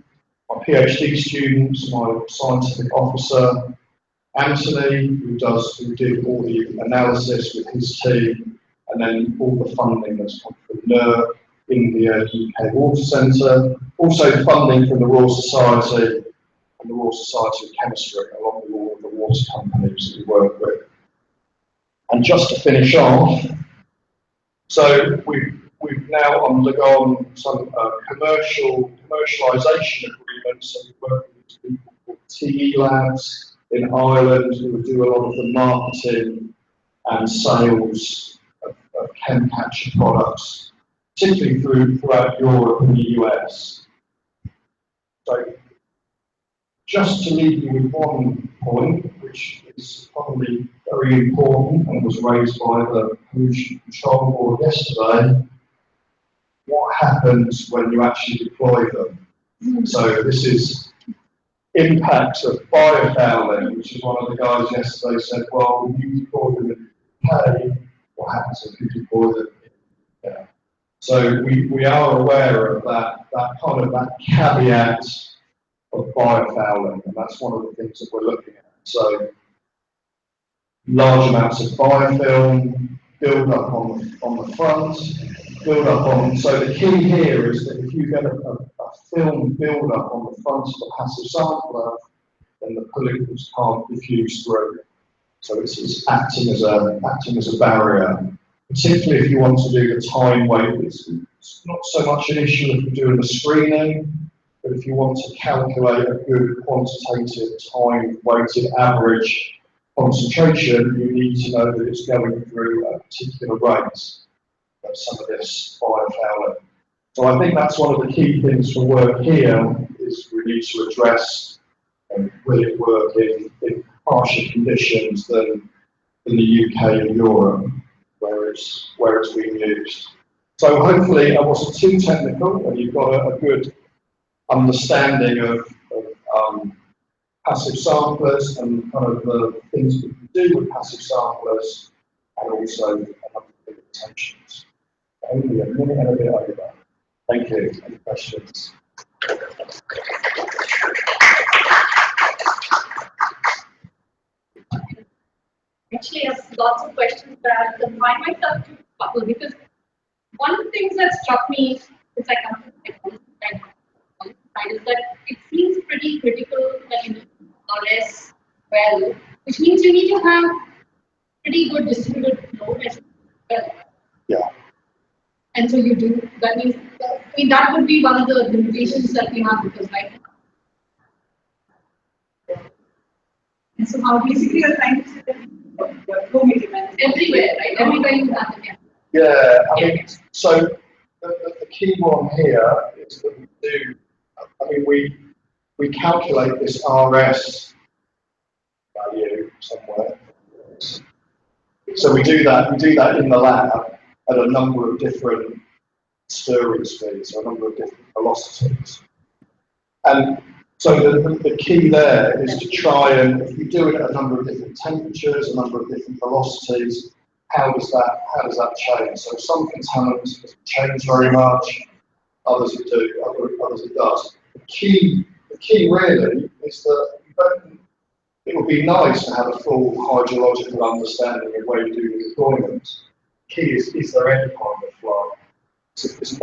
my PhD students, my scientific officer, Anthony, who did all the analysis with his team, and then all the funding that's come from NERC, India UK Water Centre, also funding from the Royal Society and the Royal Society of Chemistry, along with all of the water companies that we work with. And just to finish off, so we've now undergone some commercialisation agreements. So we're working with people called TE Labs in Ireland who do a lot of the marketing and sales of chem capture products, particularly throughout Europe and the US. So just to leave you with one point, which is probably very important and was raised by the Pollution Control Board yesterday, what happens when you actually deploy them? So this is impacts of biofouling, which is one of the guys yesterday said, well, when you deploy them in the UK, what happens if you deploy them in India? So we are aware of that caveat of biofouling, and that's one of the things that we're looking at. So large amounts of biofilm, build up on the front, build up on, so the key here is that if you get a film build up on the front of the passive sampler, then the pollutants can't diffuse through. So it's acting as a barrier, particularly if you want to do the time weight. It's not so much an issue if you're doing the screening, but if you want to calculate a good quantitative time-weighted average concentration, you need to know that it's going through a particular rate of some of this biofouling. So I think that's one of the key things for work here is we need to address will it work in harsher conditions than in the UK and Europe, where it's being used. So hopefully I wasn't too technical and you've got a good understanding of passive samplers and kind of the things we can do with passive samplers and also other limitations. Only a minute and a bit over. Thank you. Any questions? Actually, I have lots of questions, but I'll confine myself to a couple because one of the things that struck me since I come to the technology side is that it seems pretty critical that you need RS well, which means you need to have pretty good distributed flow measurement well. Yeah. And so you do, that means, that would be one of the limitations that we have because right now. And so how Basically, you're trying to say that flow measurement everywhere, right? Everywhere you have it. Yeah, I mean, so the key one here is that we do, I mean, we calculate this RS value somewhere. So we do that in the lab at a number of different stirring speeds, or a number of different velocities. And so the key there is to try and, if you do it at a number of different temperatures, a number of different velocities, how does that change? So some contaminants doesn't change very much, others it do, others it does. The key really is that it would be nice to have a full hydrological understanding of where you do the deployment. The key is there any kind of flow? So if it's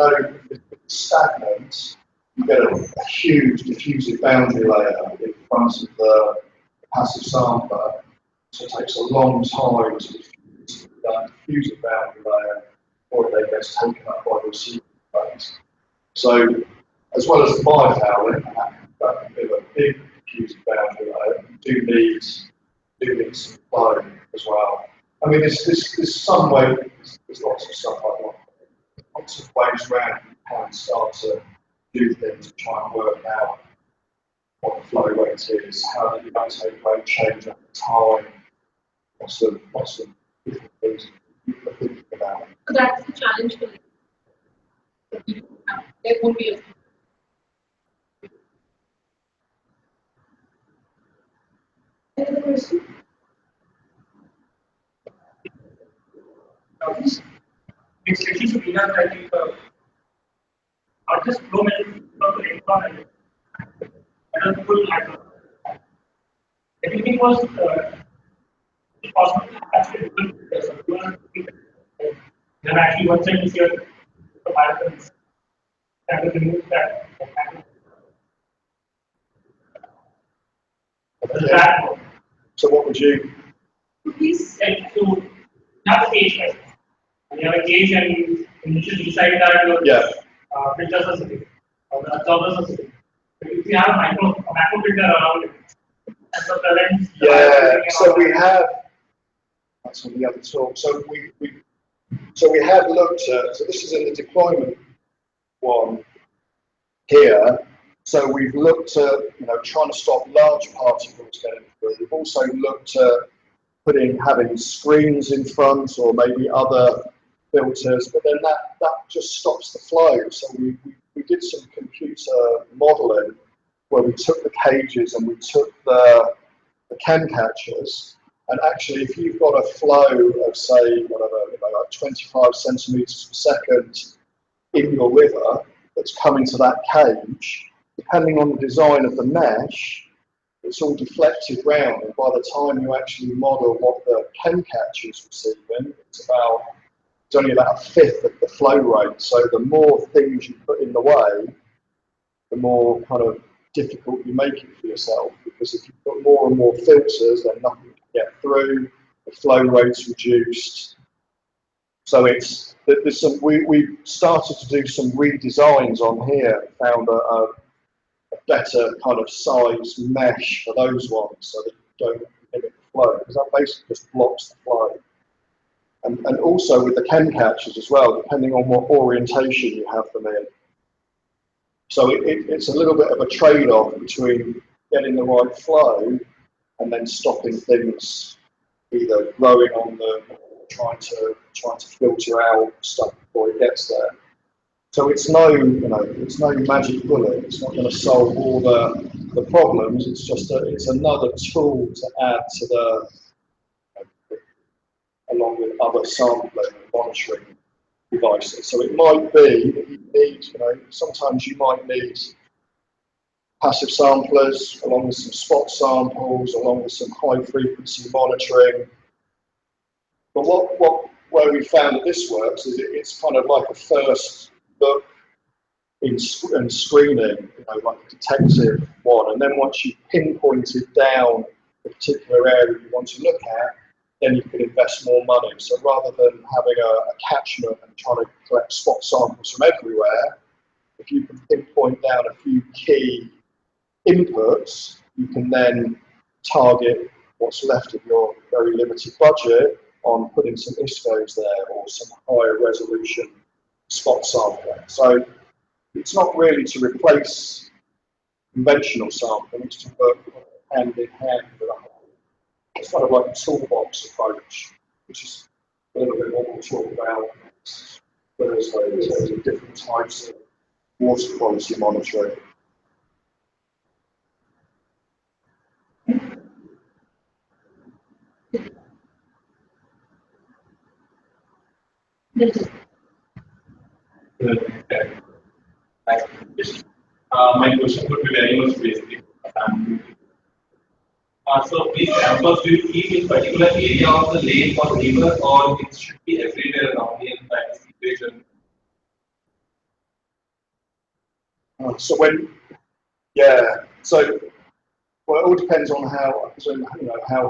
stagnant, you get a huge diffusive boundary layer in front of the passive sampler. So it takes a long time to diffuse that diffusive boundary layer, or it gets taken up by the receiving phase. So, as well as the biofouling, that can be a big diffusive boundary layer. You do need some flow as well. I mean, there's some way, there's lots of stuff like that. Lots of ways around you can start to do things to try and work out what the flow rate is, how the intake rate change over time, what's the different things you're thinking about. So that's the challenge for the people. There won't be a any other question? It's actually so we have, I think, not just flow measurement of the electron and a full hydro. The thinking was possible to actually then actually one thing is here the marathons and will remove that. Okay. So what would you? Please like to have a cage, right? You have a cage and you should decide that your filters are sitting or the absorbers are sitting. If you have a macro filter around it, and the current. So we have. That's on the other talk. So we have looked at. So this is in the deployment one here. So we've looked at trying to stop large particles getting through. We've also looked at having screens in front or maybe other filters, but then that just stops the flow. So we did some computer modeling where we took the cages and we took the cam catchers, and actually if you've got a flow of say like 25 centimeters per second in your river that's coming to that cage, depending on the design of the mesh, it's all deflected round, and by the time you actually model what the chem catcher is receiving, it's only about a fifth of the flow rate. So the more things you put in the way, the more kind of difficult you make it for yourself, because if you put more and more filters, then nothing can get through, the flow rate's reduced. So there's some, we started to do some redesigns on here, found a better kind of size mesh for those ones so that you don't limit the flow, because that basically just blocks the flow. And also with the chem catchers as well, depending on what orientation you have them in. So it's a little bit of a trade-off between getting the right flow and then stopping things either growing on them or trying to filter out stuff before it gets there. So it's no magic bullet. It's not going to solve all the problems. It's just it's another tool to add to the along with other sampling and monitoring devices. So it might be that you need, sometimes you might need passive samplers along with some spot samples, along with some high frequency monitoring. But where we found that this works is it's kind of like a first look in screening, like a detective one. And then once you've pinpointed down the particular area you want to look at, then you can invest more money. So rather than having a catchment and trying to collect spot samples from everywhere, if you can pinpoint down a few key inputs, you can then target what's left of your very limited budget on putting some ISCOs there or some higher resolution spot sampling. So it's not really to replace conventional sampling, it's to work hand in hand with a it's kind of like a toolbox approach, which is a little bit what we'll talk about Thursday in terms of different types of water quality monitoring. My question would be very much basic. So these samples do you keep in particular area of the lake or river, or it should be everywhere around the entire situation? So well, it all depends on how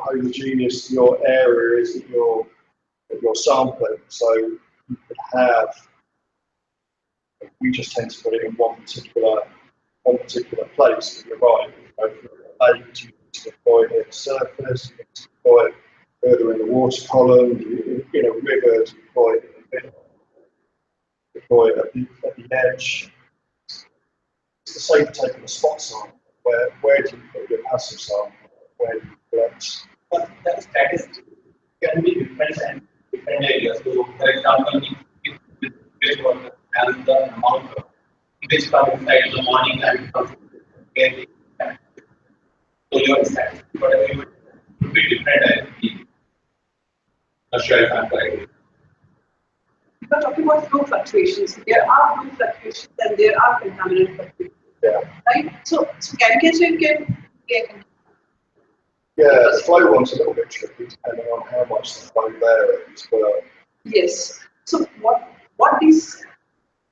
homogeneous your area is that you're sampling. So you could have, we just tend to put it in one particular place. But you're right. You to deploy it at the surface, you need to deploy it further in the water column, in a river, to deploy it in the middle, deploy it at the edge. It's the same taking a spot sample. Where do you put your passive sample? Where do you collect? But that statistic can be different and different areas. So, for example, if wastewater and the amount of which comes inside in the morning and comes again, so your statistic, whatever you would be different, I think. Not sure if I'm correct. We're talking about flow fluctuations. There are flow fluctuations and there are contaminant fluctuations. Yeah. Right? So chem catcher can get. Yeah, the flow one's a little bit tricky depending on how much the flow there is. But Yes. So what these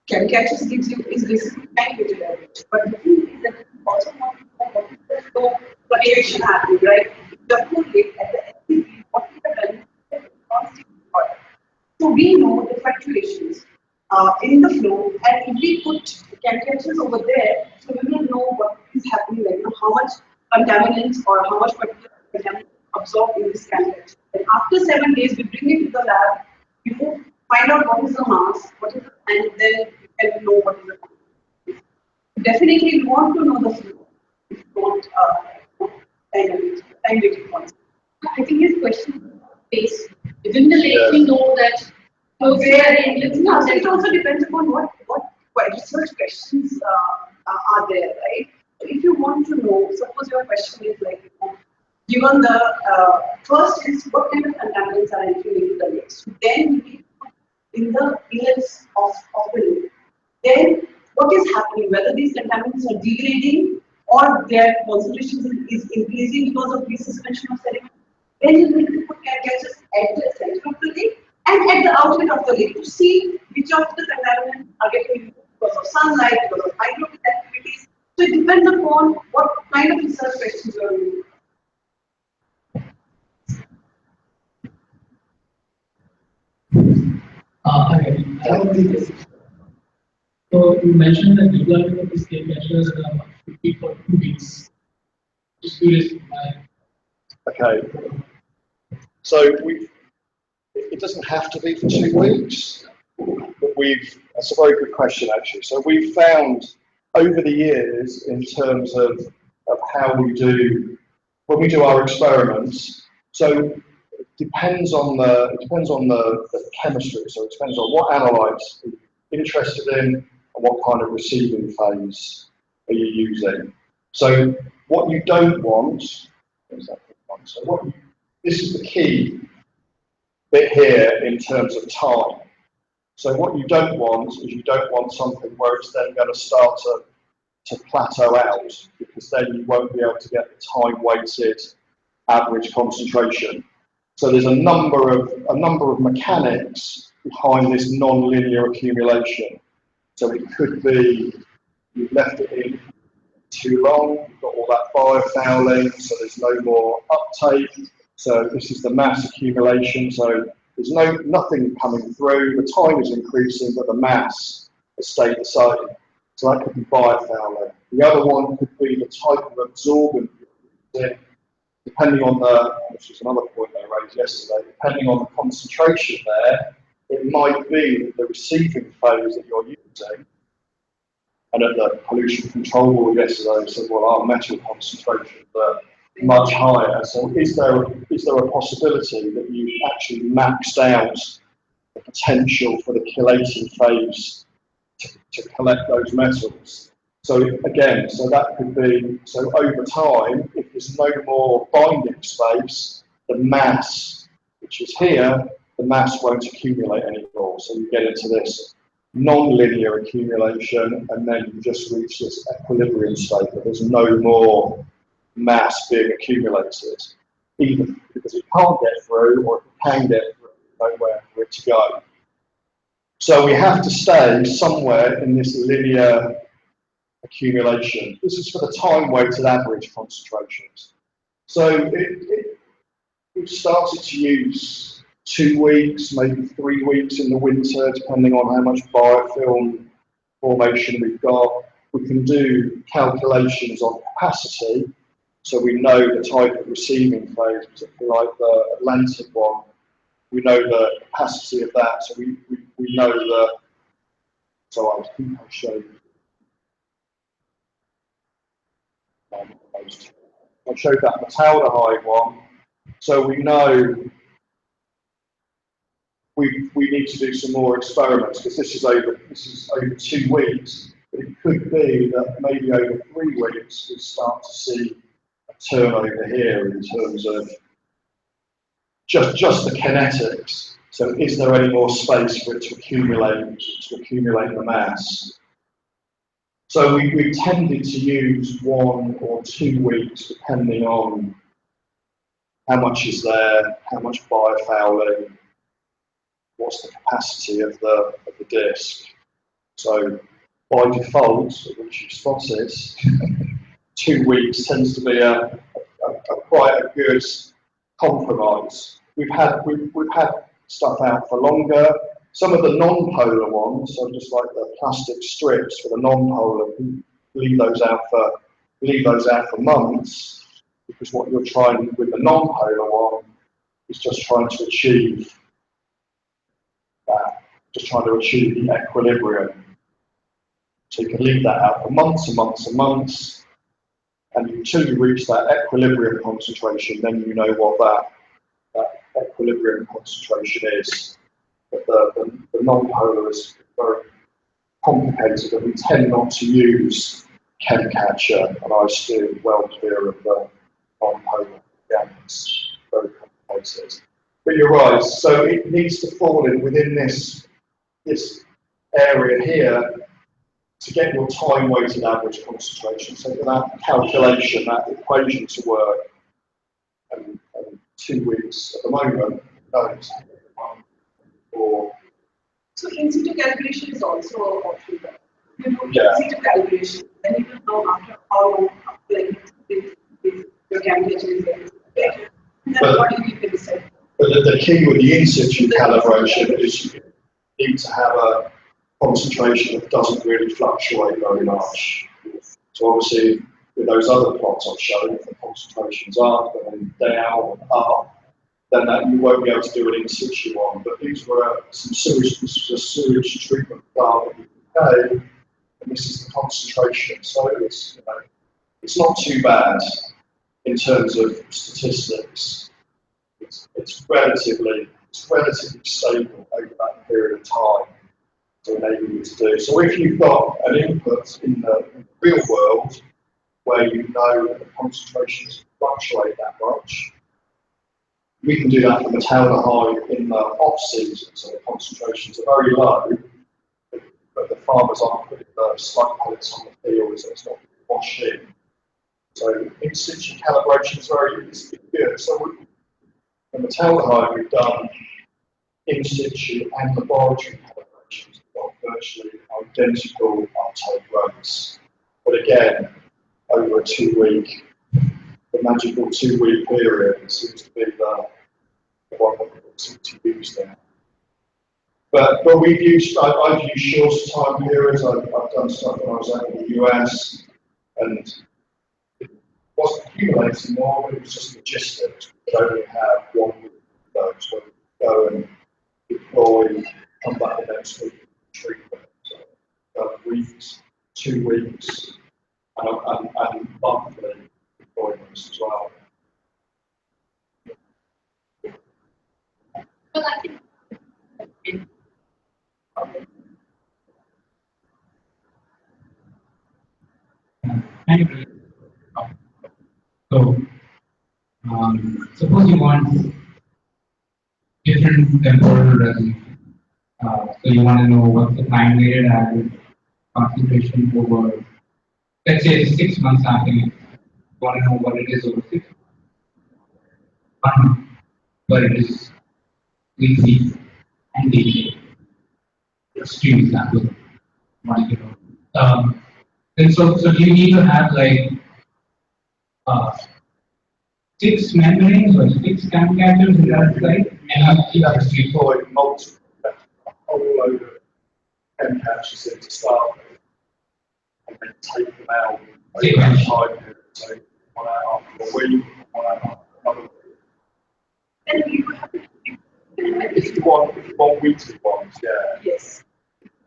chem catchers gives you is basically time weighted average. But the thing is that you also want to know what is the flow fluctuation happening, right? The whole rate at the end, what we have done is constant product. So we know the fluctuations in the flow, and if we put calculations over there, so we will know what is happening, like how much contaminants or how much particular contaminants absorbed in this calculation. And after 7 days, we bring it to the lab, we find out what is the mass, and then we can know what is the quantity. Definitely, we want to know the flow. If you want time weighted points. I think his question is within the lake we know that it also depends upon what research questions are there, right? So if you want to know, suppose your question is like, given the first is what kind of contaminants are entering into the lake. So then you need to put in the inlets of the lake. Then what is happening? Whether these contaminants are degrading or their concentration is increasing because of resuspension of sediment. Then you need to put catches at the center of the lake and at the outlet of the lake to see which of the contaminants are getting removed because of sunlight, because of hydrogen activities. So it depends upon what kind of research questions you are doing. I have three questions. So you mentioned that deployment of this game measures 50 for 2 weeks. Just curious why. Okay. So it doesn't have to be for 2 weeks, but that's a very good question actually. So we've found over the years in terms of how we do, when we do our experiments, so it depends on the chemistry, so it depends on what analytes you're interested in and what kind of receiving phase are you using. So what you don't want, this is the key bit here in terms of time. So what you don't want is you don't want something where it's then going to start to plateau out, because then you won't be able to get the time-weighted average concentration. So there's a number of mechanics behind this non-linear accumulation. So it could be you've left it in too long, you've got all that biofouling, so there's no more uptake. So this is the mass accumulation. So there's nothing coming through. The time is increasing, but the mass has stayed the same. So that could be biofouling. The other one could be the type of absorbent you're using, depending on which was another point I raised yesterday, depending on the concentration there, it might be the receiving phase that you're using. And at the pollution control board yesterday, we said, well, our metal concentrations are much higher. So is there a possibility that you actually maxed out the potential for the chelating phase to collect those metals? So again, so that could be, so over time, if there's no more binding space, the mass, which is here, the mass won't accumulate anymore. So you get into this non-linear accumulation, and then you just reach this equilibrium state where there's no more mass being accumulated, either because it can't get through or if it can get through, nowhere for it to go. So we have to stay somewhere in this linear accumulation. This is for the time-weighted average concentrations. So we've started to use 2 weeks, maybe 3 weeks in the winter, depending on how much biofilm formation we've got. We can do calculations on capacity, so we know the type of receiving phase, particularly like the Atlantic one. We know the capacity of that, so we know that. So I think I showed. I showed that metaldehyde one, so we know we need to do some more experiments, because this is over 2 weeks, but it could be that maybe over 3 weeks we start to see a turnover here in terms of just the kinetics. So is there any more space for it to accumulate the mass? So we tended to use 1 or 2 weeks, depending on how much is there, how much biofouling, what's the capacity of the disc. So by default, which you spotted, 2 weeks tends to be quite a good compromise. We've had stuff out for longer. Some of the non-polar ones, so just like the plastic strips for the non-polar, leave those out for months, because what you're trying with the non-polar one is just trying to achieve that, just trying to achieve the equilibrium. So you can leave that out for months and months and months, and until you reach that equilibrium concentration, then you know what that equilibrium concentration is. But the non-polar is very complicated, and we tend not to use chem catcher, and I steer well clear of the non-polar. Yeah, it's very complicated. But you're right, so it needs to fall in within this area here to get your time-weighted average concentration. So for that calculation, that equation to work, and 2 weeks at the moment, don't. So in situ calculation is also optional. You know, Yeah. in situ calculation, then you will know after how long, like if your temperature is there. Then what you can decide. But the key with the in situ calibration is you need to have a concentration that doesn't really fluctuate very much. So obviously, with those other plots I've shown, if the concentration's up and then down and up, then that you won't be able to do an in situ one. But these were some sewage, this was a sewage treatment plant in the UK, and this is the concentration. So it's, it's not too bad in terms of statistics. It's relatively stable over that period of time to enable you to do. So if you've got an input in the real world where you know that the concentrations fluctuate that much, we can do that for metaldehyde in the off season, so the concentrations are very low, but the farmers aren't putting the slug pellets on the field, so it's not washed in. So in situ calibration is very good. So the metaldehyde we've done in situ and laboratory calibrations have got virtually identical uptake rates. But again, over a 2-week, the magical 2-week period seems to be the one that seems to use there. But we've used, I've used shorter time periods. I've done stuff when I was out in the US, and it wasn't accumulating more, but it was just logistics. We could only have 1 week of those where we go and deploy, come back the next week, treatment. So weeks, 2 weeks, and monthly deployments as well. Well, I think. So, suppose you want different temporal resolution. So you want to know what's the time weighted average concentration over, let's say, 6 months after you want to know what it is over 6 months, but it is weekly and daily. Extreme example. And so you need to have like 6 membranes or 6 cam catchers in that site, and You have to deploy multiple, a whole load of chem catchers in to start with, and then take them out over a time period. So 1 out after a week, 1 out after another week. Then you have to If you want weekly ones, yeah. yes.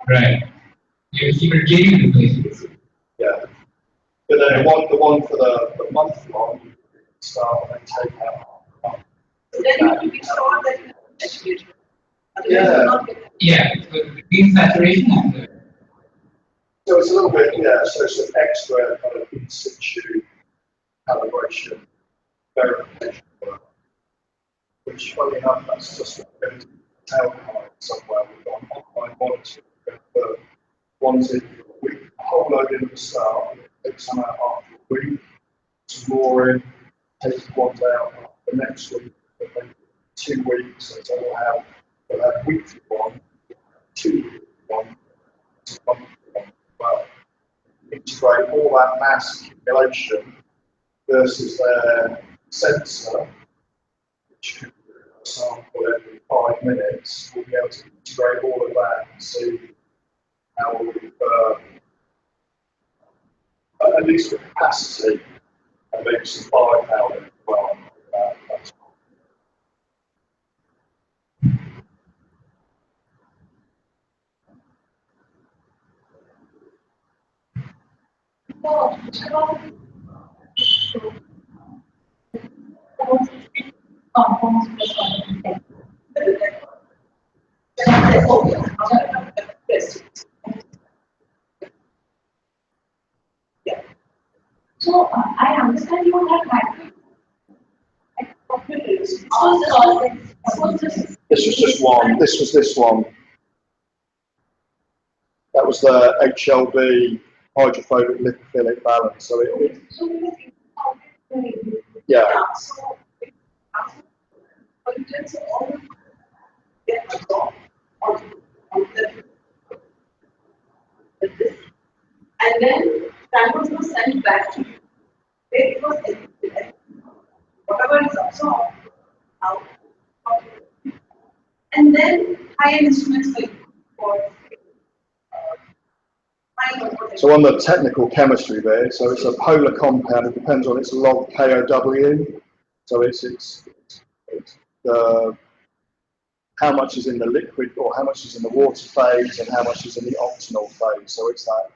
right. You're getting in places. Yeah. But then the one for the month long, you start and then take out. So then you have to be sure that you have saturation. Otherwise Yeah. you will not get that. Yeah, so between saturation and the So it's a little bit, yeah, so it's an extra kind of in situ calibration verification work, which funny enough, that's just what we're going to tell somewhere. We've got an online monitor, the ones in for a week, a whole load in at the start, take some out after a week, some more in, take ones out after the next week, but then 2 weeks, so we'll have weekly one, 2 weekly one, monthly one as well. Integrate all that mass accumulation versus their sensor, which could be sample every 5 minutes, we'll be able to integrate all of that and see how we've, at least the capacity, and maybe some firepower as well. That's So I understand you have had This was just one. This was this one. That was the HLB hydrophobic lipophilic balance. So yeah. And then samples were sent back to you. It was whatever is absorbed out. And then high-end instruments for so on the technical chemistry there, so it's a polar compound. It depends on its log KOW. So it's how much is in the liquid or how much is in the water phase and how much is in the optimal phase. So it's that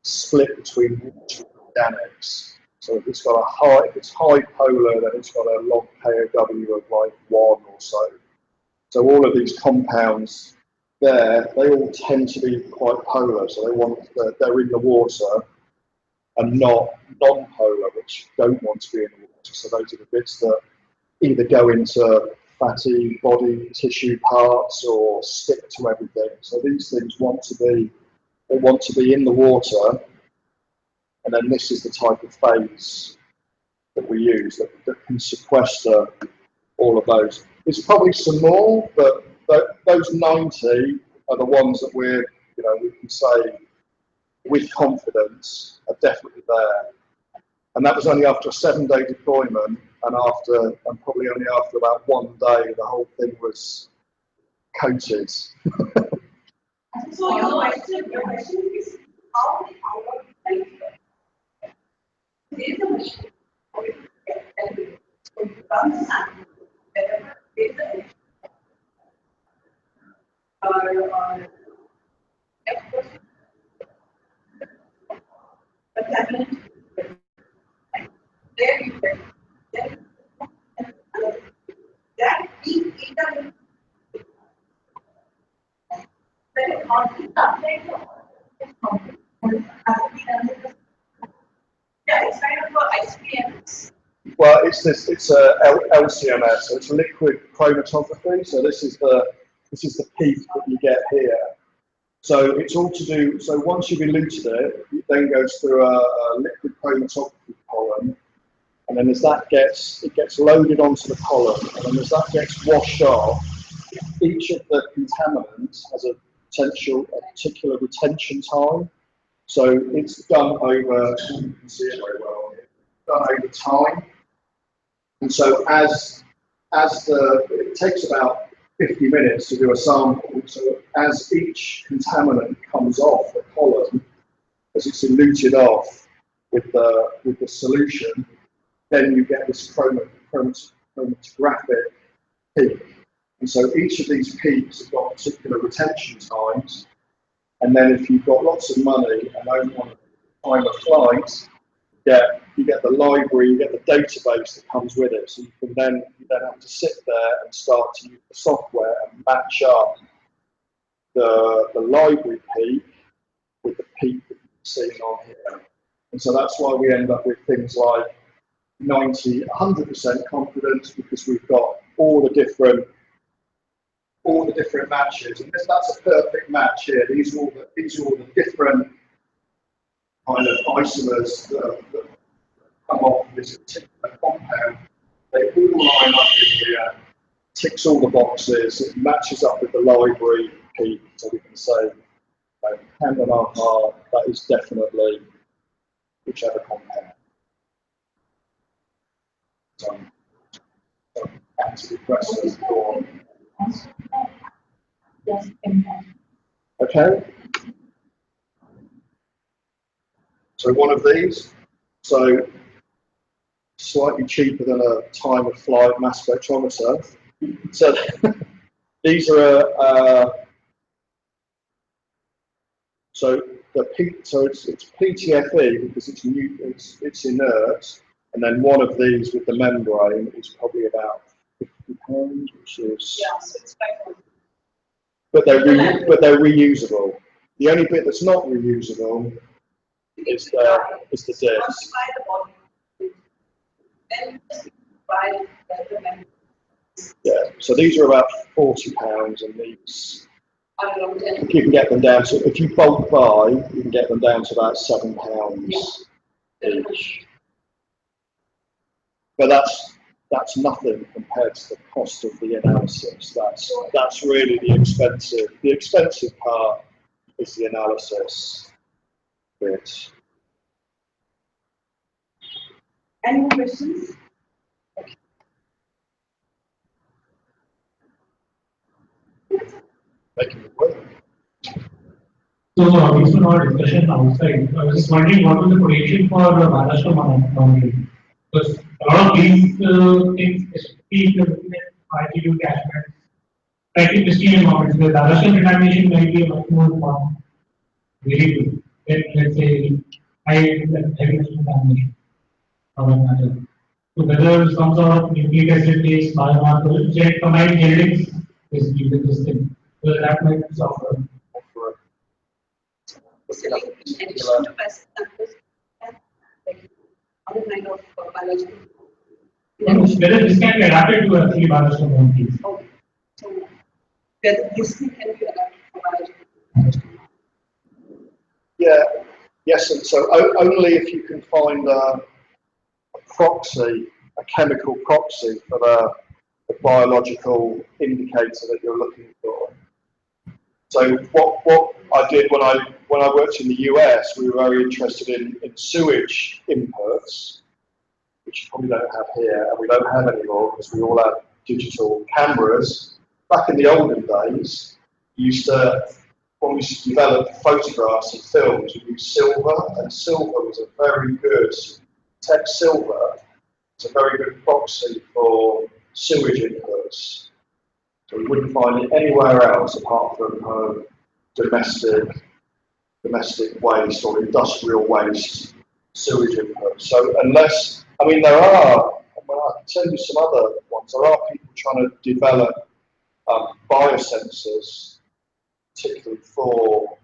split between water and organics. So if it's got a high, if it's high polar, then it's got a log KOW of like 1 or so. So all of these compounds there, they all tend to be quite polar. So they're in the water and not non-polar, which don't want to be in the water. So those are the bits that either go into fatty body tissue parts or stick to everything. So these things want to be in the water, and then this is the type of phase that we use that can sequester all of those. There's probably some more, but those 90 are the ones that we can say with confidence are definitely there. And that was only after a 7-day deployment, and probably only after about 1 day, the whole thing was coated. So your question is how we found out there is a machine for it to get elevated. So you run the sample, wherever there is a contaminant, there you go. That being data yeah, it's kind of for ICMS. Well, it's a LCMS, so it's liquid chromatography. So this is the peak that you get here. So it's all to do. So once you've eluted it, it then goes through a liquid chromatography column, and then as that gets loaded onto the column, and then as that gets washed off, each of the contaminants has a particular retention time. So it's done over. You can see it very well. Done over time. And so it takes about 50 minutes to do a sample. So as each contaminant comes off the column, as it's eluted off with the solution, then you get this chromatographic peak. And so each of these peaks have got particular retention times. And then if you've got lots of money and only want to time of flight, you get the library, you get the database that comes with it. So you then have to sit there and start to use the software and match up the library peak with the peak that you've seen on here. And so that's why we end up with things like 90, 100% confidence, because we've got all the different matches. And that's a perfect match here. These are all the different kind of isomers that come off this particular compound. They all line up in here, ticks all the boxes, it matches up with the library peak, so we can say, hand on our heart, that is definitely whichever compound. actively pressing the door. Yes. Okay. So one of these, so slightly cheaper than a time of flight mass spectrometer. So these are so it's PTFE because it's new, it's inert, and then one of these with the membrane is probably about £50, which is So it's 500. but they're reusable. The only bit that's not reusable is the disc. Once you buy the body, then you just buy the membrane. Yeah. So these are about £40, and these you can get them down to, if you bulk buy, you can get them down to about £7 each. But that's nothing compared to the cost of the analysis. That's really the expensive. The expensive part is the analysis bit. Any more questions? Making it work. So, based on our discussion outside, I was just wondering what was the potential for Maharashtra monitoring? Because a lot of these things, especially if you're looking at RTU catchments, slightly pristine environments, the Maharashtra contamination might be a much more variable than, let's say, high contamination. So, whether some sort of nucleic acid-based biomarker, combined genetics is given this thing, so that might suffer. So, like, in addition to passive samples, like other kind of biological. Whether this can be adapted to actually Maharashtra monkeys. Okay. So whether this thing can be adapted for biological. Yeah. Yes. And so only if you can find a proxy, a chemical proxy for the biological indicator that you're looking for. So what I did when I worked in the US, we were very interested in sewage inputs, which you probably don't have here, and we don't have anymore because we all have digital cameras. Back in the olden days, when we used to develop photographs and films, we used silver, and silver was a very good, silver is a very good proxy for sewage inputs. So we wouldn't find it anywhere else apart from domestic waste or industrial waste sewage input. So unless, I mean, there are, I can tell you some other ones, there are people trying to develop biosensors, particularly for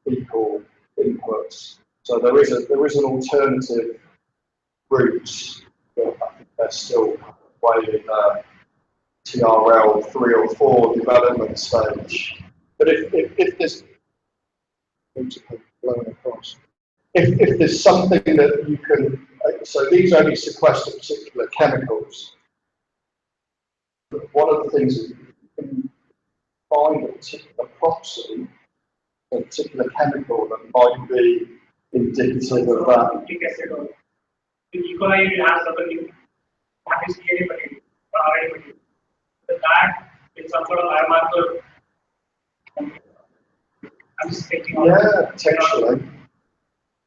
fecal inputs. So there is an alternative route, but I think they're still way in TRL 3 or 4 development stage. But if there's blowing across, if there's something that you can, so these only sequester particular chemicals. But one of the things is you can find a particular proxy, a particular chemical that might be indicative of that. Nucleic acid or E. coli will have something that is DNA material or RNA material. So that is some sort of biomarker. I'm just thinking of Potentially.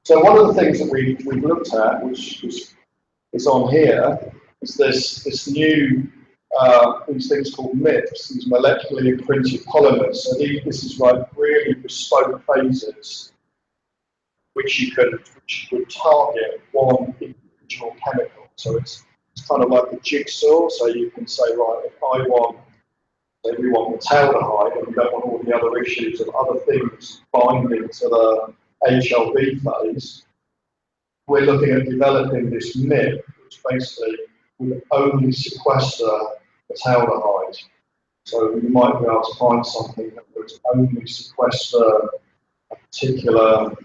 So one of the things that we've looked at, which is on here, is this new these things called MIPS, these molecularly imprinted polymers. So this is like really bespoke phases, which you could target one individual chemical. So it's kind of like a jigsaw. So you can say, right, if I want, say we want metaldehyde, and we don't want all the other issues of other things binding to the HLB phase, we're looking at developing this MIP, which basically will only sequester metaldehyde. So you might be able to find something that would only sequester a particular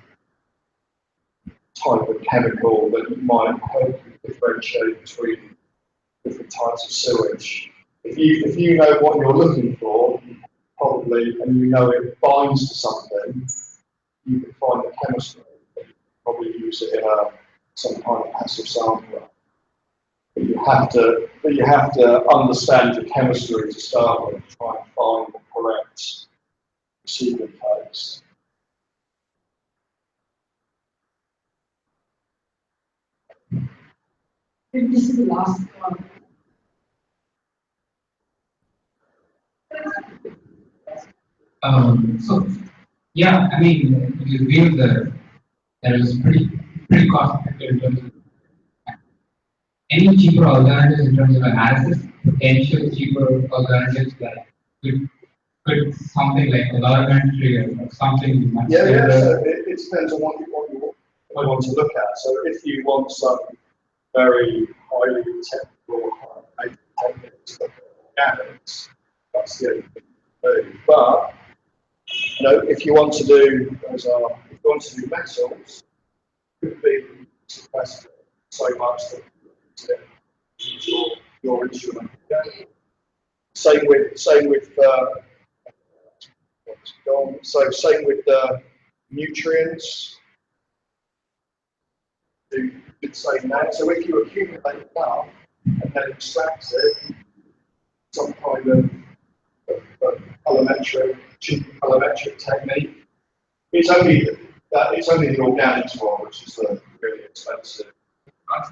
type of chemical that might help you differentiate between different types of sewage. If you know what you're looking for, probably, and you know it binds to something, you can find the chemistry. Probably use it in some kind of passive sampler. But you have to but you have to understand your chemistry to start with, try and find the correct receiving codes. This is the last one. So yeah, I mean, you revealed that it was pretty cost effective in terms of any cheaper alternatives in terms of analysis, potential cheaper alternatives that could something like calorimetry or something much Yeah, simpler. so it depends on what you want to look at. So if you want some very highly technical techniques like organics, that's the only thing to do. But you know, if you want to do metals, it could be suppressed so much that your instrument. Same with same with nutrients. Do the same that. So if you accumulate enough and then extract it, some kind of colorimetric technique, it's only the organics one which is the really expensive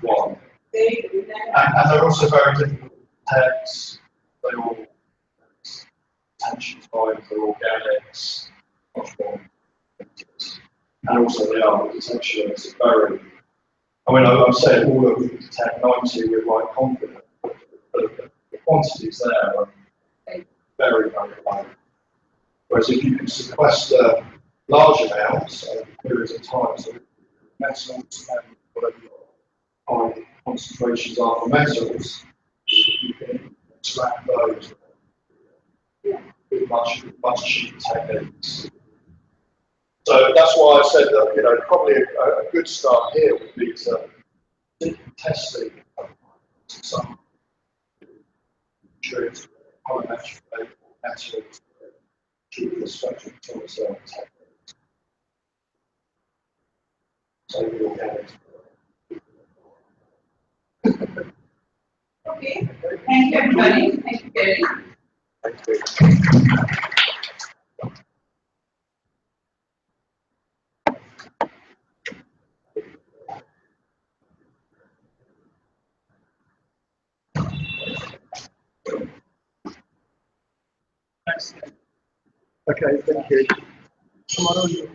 one. And they're also very difficult to detect. They all attention time for organics, much more. And also they are, the detection is very, I mean, I'm saying all of them detect 90 with like confidence, but the quantities there are very, very low. Whereas if you can sequester large amounts over periods of time, so metals and whatever high concentrations are for metals, you can extract those with much cheaper techniques. So that's why I said that, you know, probably a good start here would be to testing some nutrients, polymetric metals, to the structure of cell techniques. So the organics. Okay, thank you everybody. Thank you, Gary. Thank you. Okay, thank you. Tomorrow you